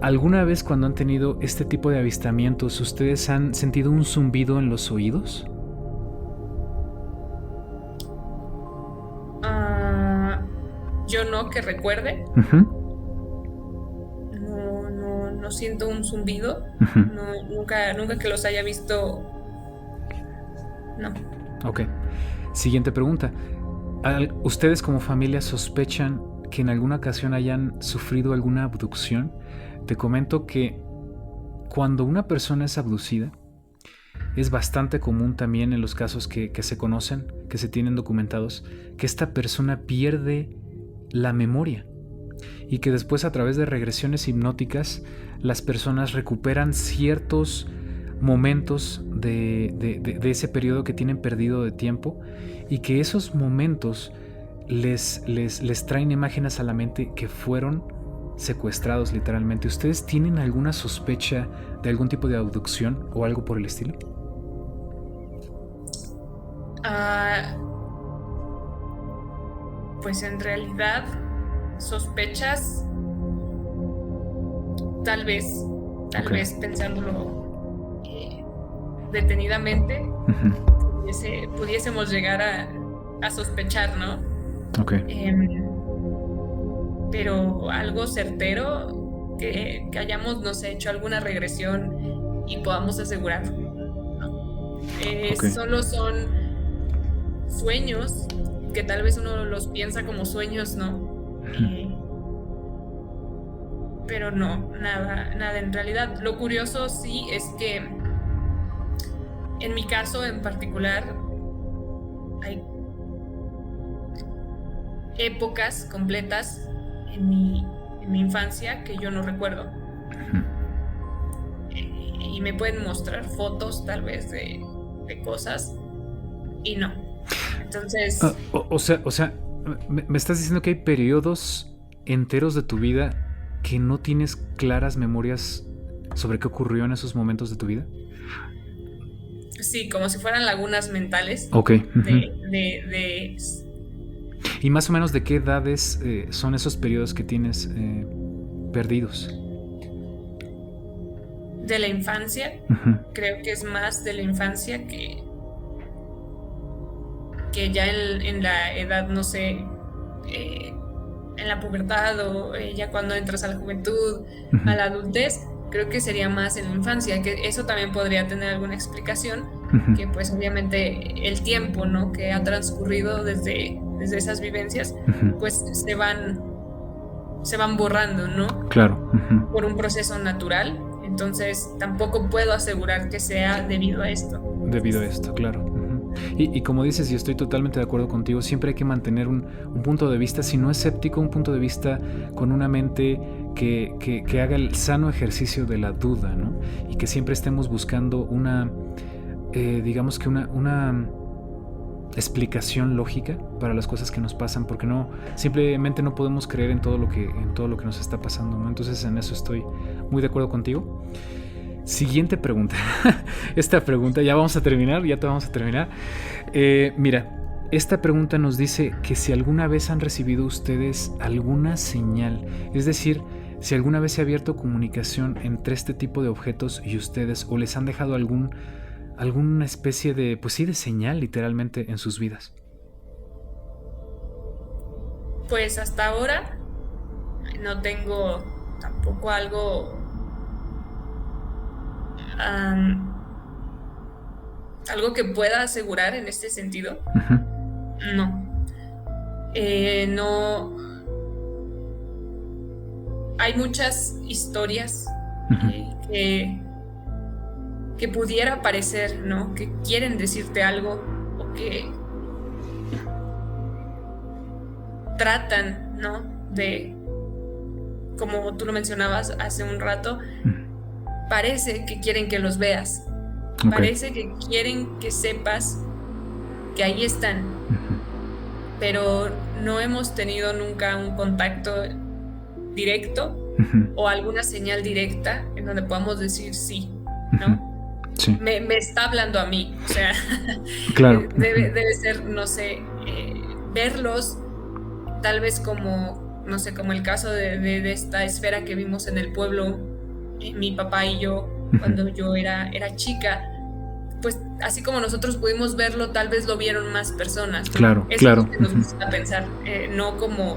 ¿Alguna vez cuando han tenido este tipo de avistamientos, ustedes han sentido un zumbido en los oídos? Yo no, que recuerde. no siento un zumbido. Ujú. Nunca que los haya visto. No. Ok. Siguiente pregunta. ¿Ustedes como familia sospechan que en alguna ocasión hayan sufrido alguna abducción? Te comento que cuando una persona es abducida, es bastante común también en los casos que se conocen, que se tienen documentados, que esta persona pierde la memoria y que después, a través de regresiones hipnóticas, las personas recuperan ciertos momentos de ese periodo que tienen perdido de tiempo, y que esos momentos les traen imágenes a la mente que fueron secuestrados literalmente. ¿Ustedes tienen alguna sospecha de algún tipo de abducción o algo por el estilo? Pues en realidad, sospechas, tal vez pensándolo detenidamente, Uh-huh. pudiésemos llegar a sospechar, ¿no? Okay. Pero algo certero que hayamos, no sé, hecho alguna regresión y podamos asegurar. Okay. Solo son sueños que tal vez uno los piensa como sueños, ¿no? Pero no, nada en realidad. Lo curioso sí es que en mi caso en particular hay épocas completas en mi infancia que yo no recuerdo. Y me pueden mostrar fotos tal vez de cosas y no. Entonces... O sea, me estás diciendo que hay periodos enteros de tu vida que no tienes claras memorias sobre qué ocurrió en esos momentos de tu vida. Sí, como si fueran lagunas mentales. Ok. de ¿Y más o menos de qué edades son esos periodos que tienes perdidos? De la infancia. Creo que es más de la infancia que ya en la edad, no sé, en la pubertad o ya cuando entras a la juventud, a la adultez. Creo que sería más en la infancia, que eso también podría tener alguna explicación, que pues obviamente el tiempo, ¿no?, que ha transcurrido desde esas vivencias, pues se van borrando, ¿no? Claro. Por un proceso natural. Entonces tampoco puedo asegurar que sea debido a esto. Debido a esto, claro. Y como dices, y estoy totalmente de acuerdo contigo, siempre hay que mantener un punto de vista, si no escéptico, un punto de vista con una mente que haga el sano ejercicio de la duda, ¿no? Y que siempre estemos buscando una, digamos que una explicación lógica para las cosas que nos pasan, porque simplemente no podemos creer en todo lo que nos está pasando, ¿no? Entonces en eso estoy muy de acuerdo contigo. Siguiente pregunta. Esta pregunta, ya te vamos a terminar. Mira, esta pregunta nos dice que si alguna vez han recibido ustedes alguna señal, es decir, si alguna vez se ha abierto comunicación entre este tipo de objetos y ustedes, o les han dejado alguna especie de, pues sí, de señal literalmente en sus vidas. Pues hasta ahora no tengo tampoco algo que pueda asegurar en este sentido. No. No. Hay muchas historias que pudiera parecer, ¿no?, que quieren decirte algo, o que tratan, ¿no?, de, como tú lo mencionabas hace un rato, parece que quieren que los veas. Parece que quieren que sepas que ahí están. Pero no hemos tenido nunca un contacto directo o alguna señal directa en donde podamos decir sí, ¿no? Sí. Me está hablando a mí, o sea, claro. debe ser, no sé, verlos tal vez como, no sé, como el caso de esta esfera que vimos en el pueblo, mi papá y yo, cuando yo era chica. Pues así como nosotros pudimos verlo, tal vez lo vieron más personas. Claro, eso claro. Es lo que nos gusta pensar, no como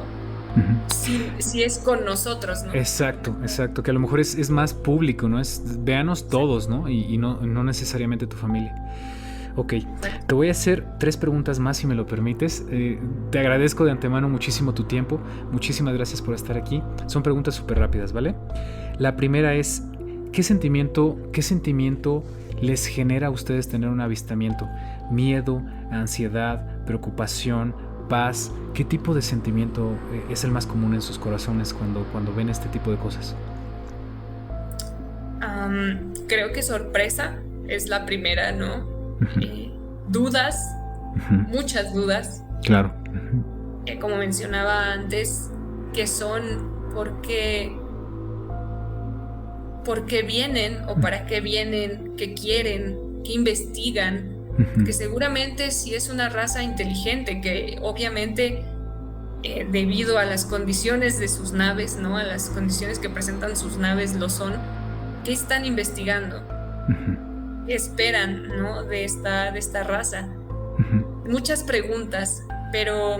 si es con nosotros, ¿no? Exacto, que a lo mejor es más público, ¿no? Véanos todos, ¿no? Y no necesariamente tu familia. Ok, te voy a hacer 3 preguntas más si me lo permites. Te agradezco de antemano muchísimo tu tiempo. Muchísimas gracias por estar aquí. Son preguntas súper rápidas, ¿vale? La primera es, ¿qué sentimiento les genera a ustedes tener un avistamiento? ¿Miedo, ansiedad, preocupación, paz? ¿Qué tipo de sentimiento es el más común en sus corazones cuando ven este tipo de cosas? Creo que sorpresa es la primera, ¿no? Dudas, muchas dudas. Claro. Como mencionaba antes, que son porque vienen o para qué vienen, qué quieren, qué investigan, que seguramente si es una raza inteligente, que obviamente debido a las condiciones de sus naves, ¿no? A las condiciones que presentan sus naves lo son, ¿qué están investigando? ¿Qué esperan, ¿no? de esta raza? Muchas preguntas, pero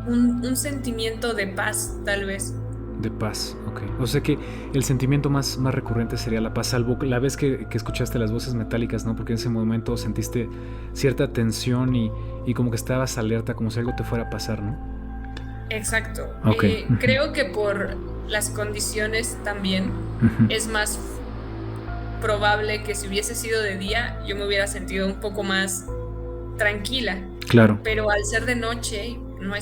un sentimiento de paz, tal vez. De paz, ok. O sea que el sentimiento más recurrente sería la paz, salvo la vez que escuchaste las voces metálicas, ¿no? Porque en ese momento sentiste cierta tensión y como que estabas alerta, como si algo te fuera a pasar, ¿no? Exacto. Okay. Creo que por las condiciones también es más probable que si hubiese sido de día yo me hubiera sentido un poco más tranquila. Claro. Pero al ser de noche no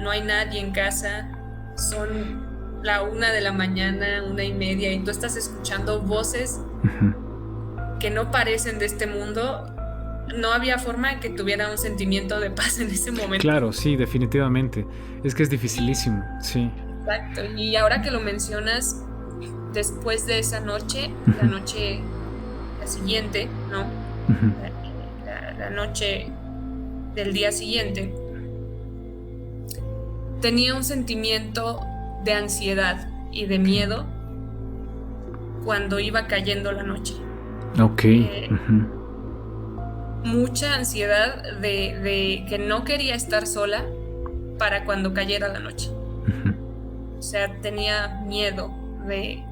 hay nadie en casa, son la 1 de la mañana, 1:30, y tú estás escuchando voces que no parecen de este mundo. No había forma de que tuviera un sentimiento de paz en ese momento. Claro, sí, definitivamente. Es que es dificilísimo, sí. Exacto. Y ahora que lo mencionas, después de esa noche, la siguiente, ¿no? La noche del día siguiente, tenía un sentimiento de ansiedad y de miedo cuando iba cayendo la noche. Ok. Mucha ansiedad de que no quería estar sola para cuando cayera la noche. O sea, tenía miedo de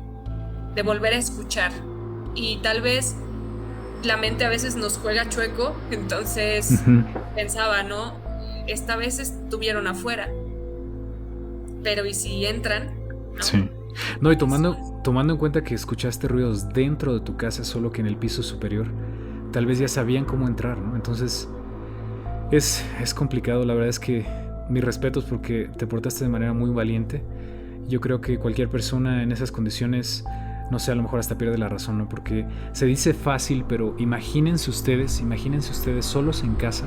volver a escuchar. Y tal vez la mente a veces nos juega chueco, entonces pensaba, ¿no? Esta vez estuvieron afuera, pero ¿y si entran? ¿No? Sí. No, y tomando en cuenta que escuchaste ruidos dentro de tu casa, solo que en el piso superior, tal vez ya sabían cómo entrar, ¿no? Entonces es complicado. La verdad es que mis respetos, porque te portaste de manera muy valiente. Yo creo que cualquier persona en esas condiciones, no sé, a lo mejor hasta pierde la razón, ¿no? Porque se dice fácil, pero imagínense ustedes solos en casa,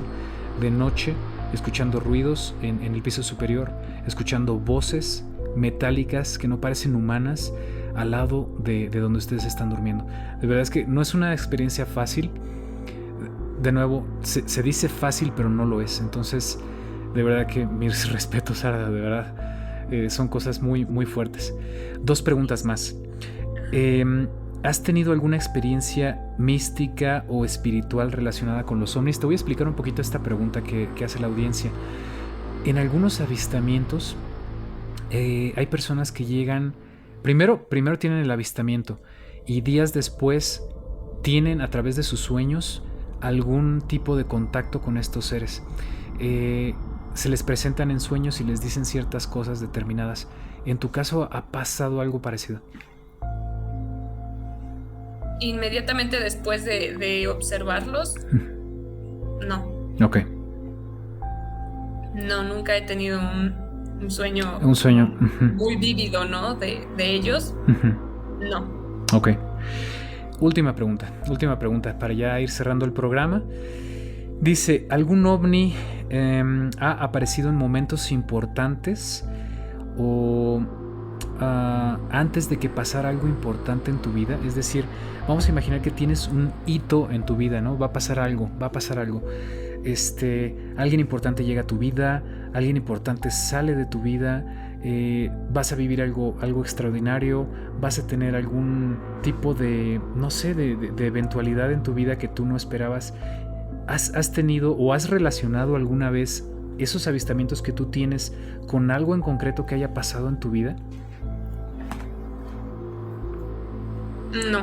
de noche, escuchando ruidos en el piso superior, escuchando voces metálicas que no parecen humanas al lado de donde ustedes están durmiendo. De verdad es que no es una experiencia fácil. De nuevo, se dice fácil, pero no lo es. Entonces, de verdad que mis respetos, Sara, de verdad. Son cosas muy, muy fuertes. 2 preguntas más. ¿Has tenido alguna experiencia mística o espiritual relacionada con los ovnis? Te voy a explicar un poquito esta pregunta que hace la audiencia. En algunos avistamientos hay personas que llegan, primero tienen el avistamiento y días después tienen a través de sus sueños algún tipo de contacto con estos seres. Se les presentan en sueños y les dicen ciertas cosas determinadas. ¿En tu caso ha pasado algo parecido? Inmediatamente después de observarlos, no. Ok. No, nunca he tenido un sueño. Un sueño. Muy vívido, ¿no? De ellos. No. Ok. Última pregunta para ya ir cerrando el programa. Dice, ¿algún ovni ha aparecido en momentos importantes o antes de que pasara algo importante en tu vida? Es decir, vamos a imaginar que tienes un hito en tu vida, ¿no? Va a pasar algo. Alguien importante llega a tu vida, alguien importante sale de tu vida, vas a vivir algo extraordinario, vas a tener algún tipo de, no sé, de eventualidad en tu vida que tú no esperabas. ¿Has tenido o has relacionado alguna vez esos avistamientos que tú tienes con algo en concreto que haya pasado en tu vida? No.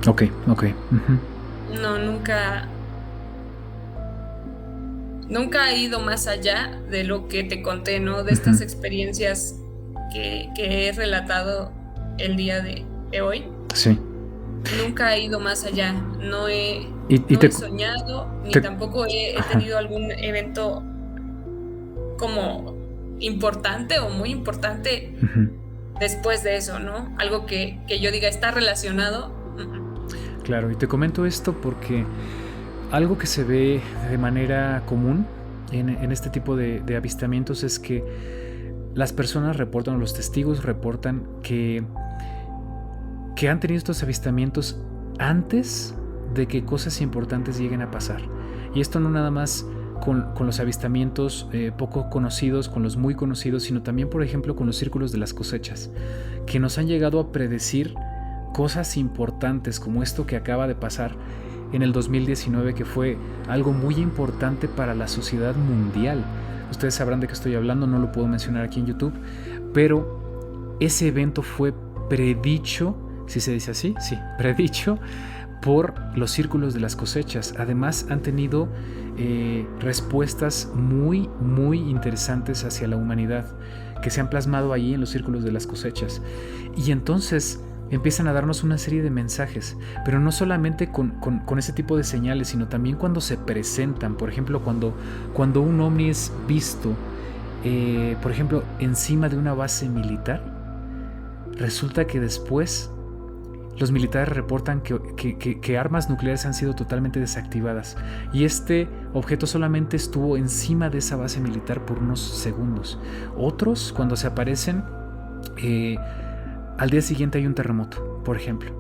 Ok. Uh-huh. No, nunca he ido más allá de lo que te conté, ¿no? De estas experiencias que he relatado el día de hoy. Sí. Nunca he ido más allá. No he soñado, ni tampoco he tenido algún evento como importante o muy importante después de eso, ¿no? Algo que yo diga está relacionado. Claro, y te comento esto porque algo que se ve de manera común en este tipo de avistamientos es que las personas reportan, o los testigos reportan que han tenido estos avistamientos antes de que cosas importantes lleguen a pasar. Y esto no nada más con los avistamientos poco conocidos, con los muy conocidos, sino también, por ejemplo, con los círculos de las cosechas, que nos han llegado a predecir cosas importantes como esto que acaba de pasar en el 2019, que fue algo muy importante para la sociedad mundial. Ustedes sabrán de qué estoy hablando, no lo puedo mencionar aquí en YouTube, pero ese evento fue predicho, si se dice así, sí, predicho por los círculos de las cosechas. Además han tenido respuestas muy, muy interesantes hacia la humanidad que se han plasmado ahí en los círculos de las cosechas. Y entonces empiezan a darnos una serie de mensajes, pero no solamente con ese tipo de señales, sino también cuando se presentan. Por ejemplo, cuando un ovni es visto, por ejemplo, encima de una base militar, resulta que después los militares reportan que armas nucleares han sido totalmente desactivadas, y este objeto solamente estuvo encima de esa base militar por unos segundos. Otros, cuando se aparecen, al día siguiente hay un terremoto, por ejemplo.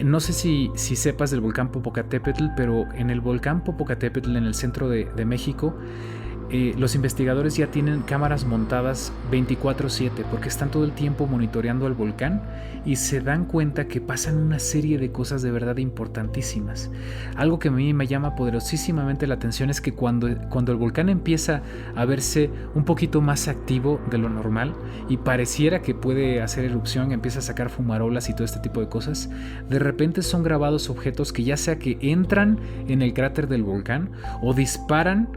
No sé si sepas del volcán Popocatépetl, pero en el volcán Popocatépetl, en el centro de México, los investigadores ya tienen cámaras montadas 24/7 porque están todo el tiempo monitoreando al volcán y se dan cuenta que pasan una serie de cosas de verdad importantísimas. Algo que a mí me llama poderosísimamente la atención es que cuando el volcán empieza a verse un poquito más activo de lo normal y pareciera que puede hacer erupción, empieza a sacar fumarolas y todo este tipo de cosas, de repente son grabados objetos que ya sea que entran en el cráter del volcán o disparan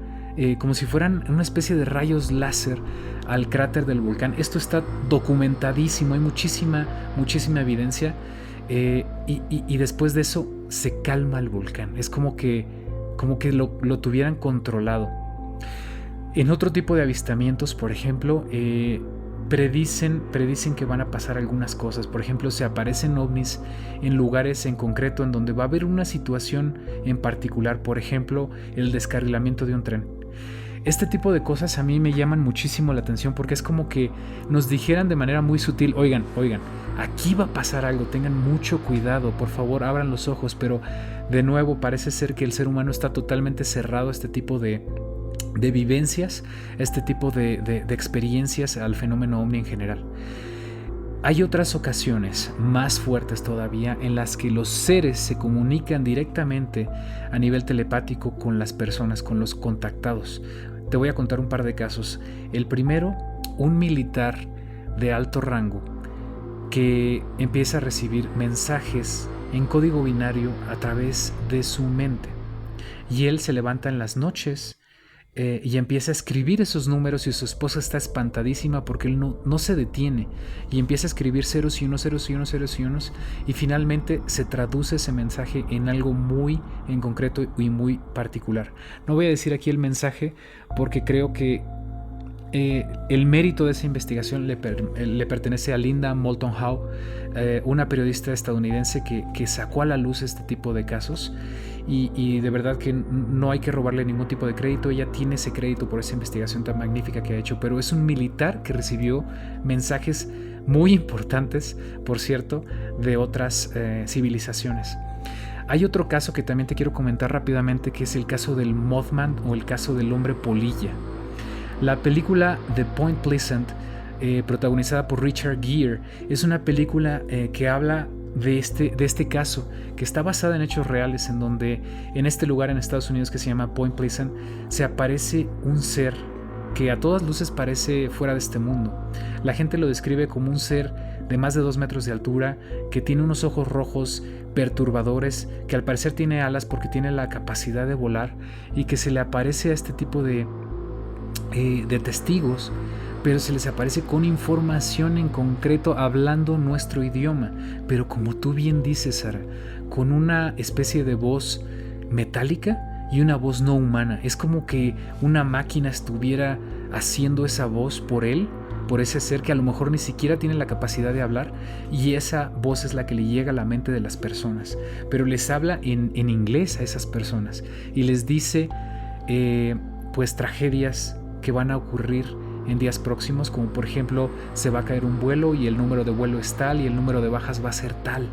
como si fueran una especie de rayos láser al cráter del volcán. Esto está documentadísimo, hay muchísima evidencia, y después de eso se calma el volcán. Es como que lo tuvieran controlado. En otro tipo de avistamientos, por ejemplo, predicen que van a pasar algunas cosas. Por ejemplo, se aparecen ovnis en lugares en concreto en donde va a haber una situación en particular. Por ejemplo, el descarrilamiento de un tren. Este tipo de cosas a mí me llaman muchísimo la atención porque es como que nos dijeran de manera muy sutil: oigan, aquí va a pasar algo, tengan mucho cuidado, por favor abran los ojos. Pero de nuevo parece ser que el ser humano está totalmente cerrado a este tipo de vivencias, este tipo de experiencias, al fenómeno ovni en general. Hay otras ocasiones más fuertes todavía en las que los seres se comunican directamente a nivel telepático con las personas, con los contactados. Te voy a contar un par de casos. El primero, un militar de alto rango que empieza a recibir mensajes en código binario a través de su mente. Y él se levanta en las noches y empieza a escribir esos números, y su esposa está espantadísima porque él no se detiene y empieza a escribir ceros y unos, ceros y unos, ceros y unos, y finalmente se traduce ese mensaje en algo muy en concreto y muy particular. No voy a decir aquí el mensaje porque creo que el mérito de esa investigación le pertenece a Linda Moulton Howe, una periodista estadounidense que sacó a la luz este tipo de casos, y de verdad que no hay que robarle ningún tipo de crédito. Ella tiene ese crédito por esa investigación tan magnífica que ha hecho, pero es un militar que recibió mensajes muy importantes, por cierto, de otras civilizaciones. Hay otro caso que también te quiero comentar rápidamente, que es el caso del Mothman o el caso del hombre polilla. La película The Point Pleasant, protagonizada por Richard Gere, es una película que habla de este caso, que está basada en hechos reales, en donde en este lugar en Estados Unidos que se llama Point Pleasant se aparece un ser que a todas luces parece fuera de este mundo. La gente lo describe como un ser de más de 2 metros de altura, que tiene unos ojos rojos perturbadores, que al parecer tiene alas porque tiene la capacidad de volar, y que se le aparece a este tipo de testigos, pero se les aparece con información en concreto, hablando nuestro idioma, pero como tú bien dices, Sara, con una especie de voz metálica y una voz no humana. Es como que una máquina estuviera haciendo esa voz por él, por ese ser que a lo mejor ni siquiera tiene la capacidad de hablar, y esa voz es la que le llega a la mente de las personas, pero les habla en inglés a esas personas y les dice pues tragedias que van a ocurrir en días próximos, como por ejemplo se va a caer un vuelo y el número de vuelo es tal y el número de bajas va a ser tal.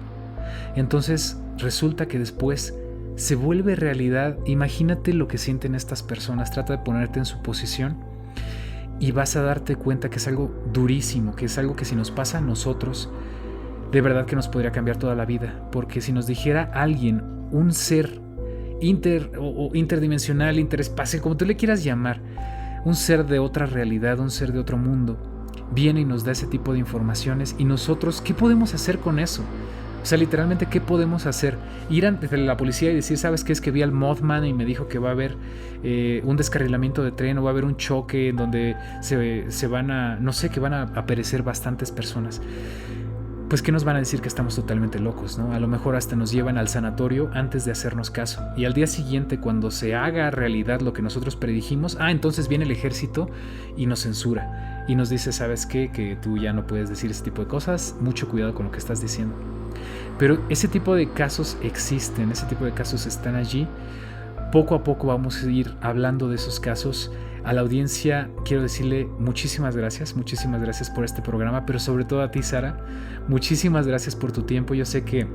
Entonces resulta que después se vuelve realidad. Imagínate lo que sienten estas personas, trata de ponerte en su posición y vas a darte cuenta que es algo durísimo, que es algo que si nos pasa a nosotros, de verdad que nos podría cambiar toda la vida, porque si nos dijera alguien, un ser interdimensional, interespacial, como tú le quieras llamar, un ser de otra realidad, un ser de otro mundo, viene y nos da ese tipo de informaciones, y nosotros, ¿qué podemos hacer con eso? O sea, literalmente, ¿qué podemos hacer? Ir ante la policía y decir, ¿sabes qué? Es que vi al Mothman y me dijo que va a haber un descarrilamiento de tren, o va a haber un choque en donde se van a, no sé, que van a perecer bastantes personas. Pues ¿qué nos van a decir? Que estamos totalmente locos, ¿no? A lo mejor hasta nos llevan al sanatorio antes de hacernos caso. Y al día siguiente, cuando se haga realidad lo que nosotros predijimos, entonces viene el ejército y nos censura. Y nos dice, ¿sabes qué? Que tú ya no puedes decir ese tipo de cosas. Mucho cuidado con lo que estás diciendo. Pero ese tipo de casos existen, ese tipo de casos están allí. Poco a poco vamos a ir hablando de esos casos. A la audiencia quiero decirle muchísimas gracias por este programa, pero sobre todo a ti, Sara, muchísimas gracias por tu tiempo. Yo sé que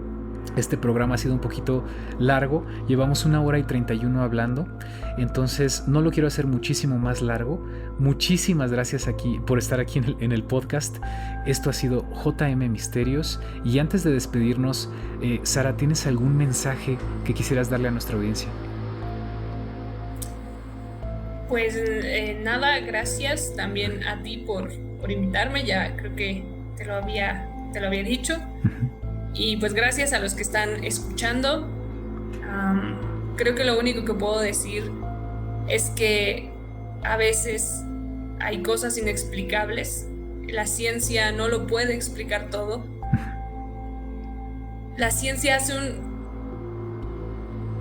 este programa ha sido un poquito largo, llevamos 1 hora y 31 hablando, entonces no lo quiero hacer muchísimo más largo. Muchísimas gracias por estar aquí en el podcast. Esto ha sido JM Misterios, y antes de despedirnos, Sara, ¿tienes algún mensaje que quisieras darle a nuestra audiencia? Pues nada, gracias también a ti por invitarme, ya creo que te lo había dicho. Y pues gracias a los que están escuchando. Creo que lo único que puedo decir es que a veces hay cosas inexplicables. La ciencia no lo puede explicar todo. La ciencia hace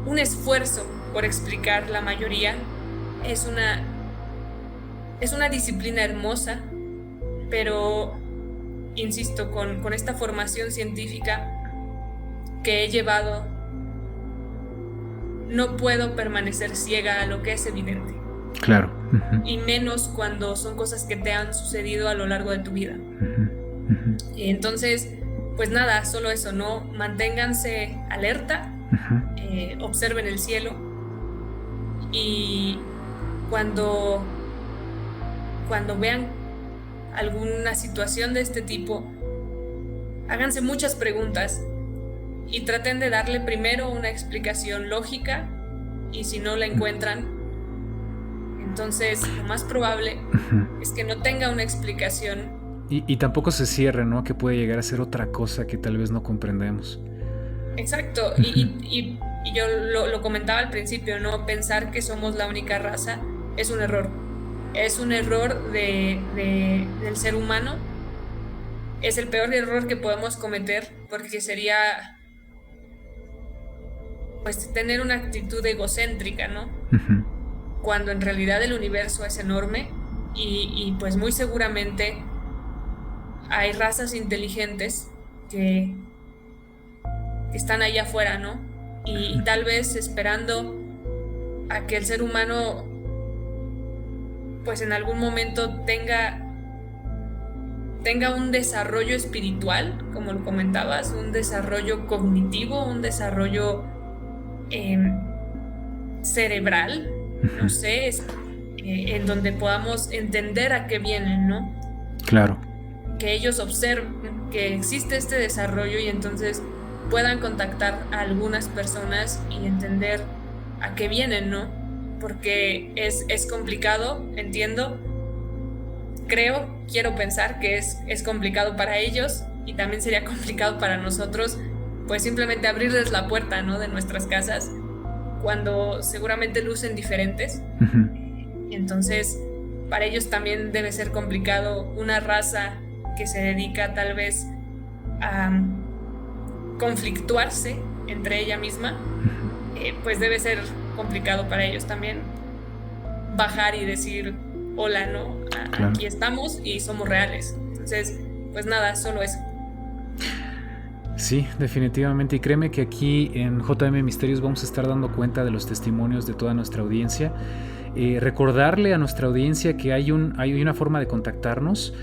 un esfuerzo por explicar la mayoría. Es una disciplina hermosa, pero insisto, con esta formación científica que he llevado, no puedo permanecer ciega a lo que es evidente. Claro. Y menos cuando son cosas que te han sucedido a lo largo de tu vida. Entonces, pues nada, solo eso, ¿no? Manténganse alerta, observen el cielo, y cuando vean alguna situación de este tipo, háganse muchas preguntas y traten de darle primero una explicación lógica, y si no la encuentran, entonces lo más probable es que no tenga una explicación. Y tampoco se cierre, ¿no? Que puede llegar a ser otra cosa que tal vez no comprendemos. Exacto, y yo lo comentaba al principio, ¿no? Pensar que somos la única raza es un error. Es un error del ser humano. Es el peor error que podemos cometer, porque sería pues tener una actitud egocéntrica, ¿no? Cuando en realidad el universo es enorme, y pues muy seguramente hay razas inteligentes que están allá afuera, ¿no? Y tal vez esperando a que el ser humano pues en algún momento tenga un desarrollo espiritual, como lo comentabas, un desarrollo cognitivo, un desarrollo cerebral, no sé, en donde podamos entender a qué vienen, ¿no? Claro. Que ellos observen que existe este desarrollo, y entonces puedan contactar a algunas personas y entender a qué vienen, ¿no? Porque es complicado, entiendo, quiero pensar que es complicado para ellos, y también sería complicado para nosotros, pues simplemente abrirles la puerta, ¿no?, de nuestras casas, cuando seguramente lucen diferentes. Entonces, para ellos también debe ser complicado una raza que se dedica tal vez a conflictuarse entre ella misma, pues debe ser complicado para ellos también bajar y decir hola, ¿no? Claro. Aquí estamos y somos reales. Entonces, pues nada, solo eso. Sí, definitivamente, y créeme que aquí en JM Misterios vamos a estar dando cuenta de los testimonios de toda nuestra audiencia. Recordarle a nuestra audiencia que hay una forma de contactarnos.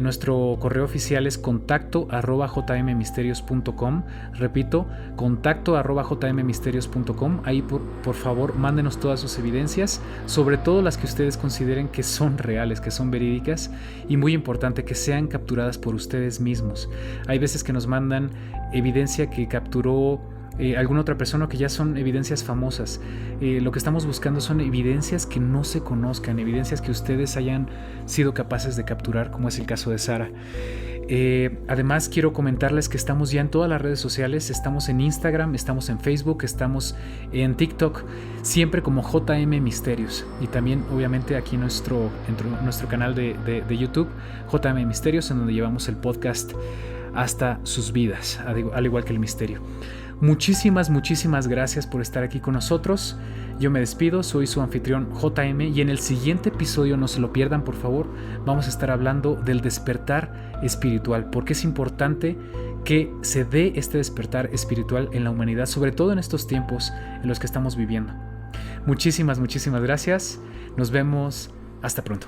Nuestro correo oficial es contacto@jmmisterios.com. Repito, contacto@jmmisterios.com. Ahí por favor mándenos todas sus evidencias, sobre todo las que ustedes consideren que son reales, que son verídicas, y muy importante, que sean capturadas por ustedes mismos. Hay veces que nos mandan evidencia que capturó alguna otra persona, que ya son evidencias famosas. Lo que estamos buscando son evidencias que no se conozcan, evidencias que ustedes hayan sido capaces de capturar, como es el caso de Sara. Además, quiero comentarles que estamos ya en todas las redes sociales. Estamos en Instagram, estamos en Facebook, estamos en TikTok, siempre como JM Misterios, y también obviamente aquí en nuestro canal de YouTube, JM Misterios, en donde llevamos el podcast hasta sus vidas, al igual que el misterio. Muchísimas gracias por estar aquí con nosotros. Yo me despido, soy su anfitrión JM, y en el siguiente episodio, no se lo pierdan por favor, vamos a estar hablando del despertar espiritual, porque es importante que se dé este despertar espiritual en la humanidad, sobre todo en estos tiempos en los que estamos viviendo. Muchísimas gracias, nos vemos, hasta pronto.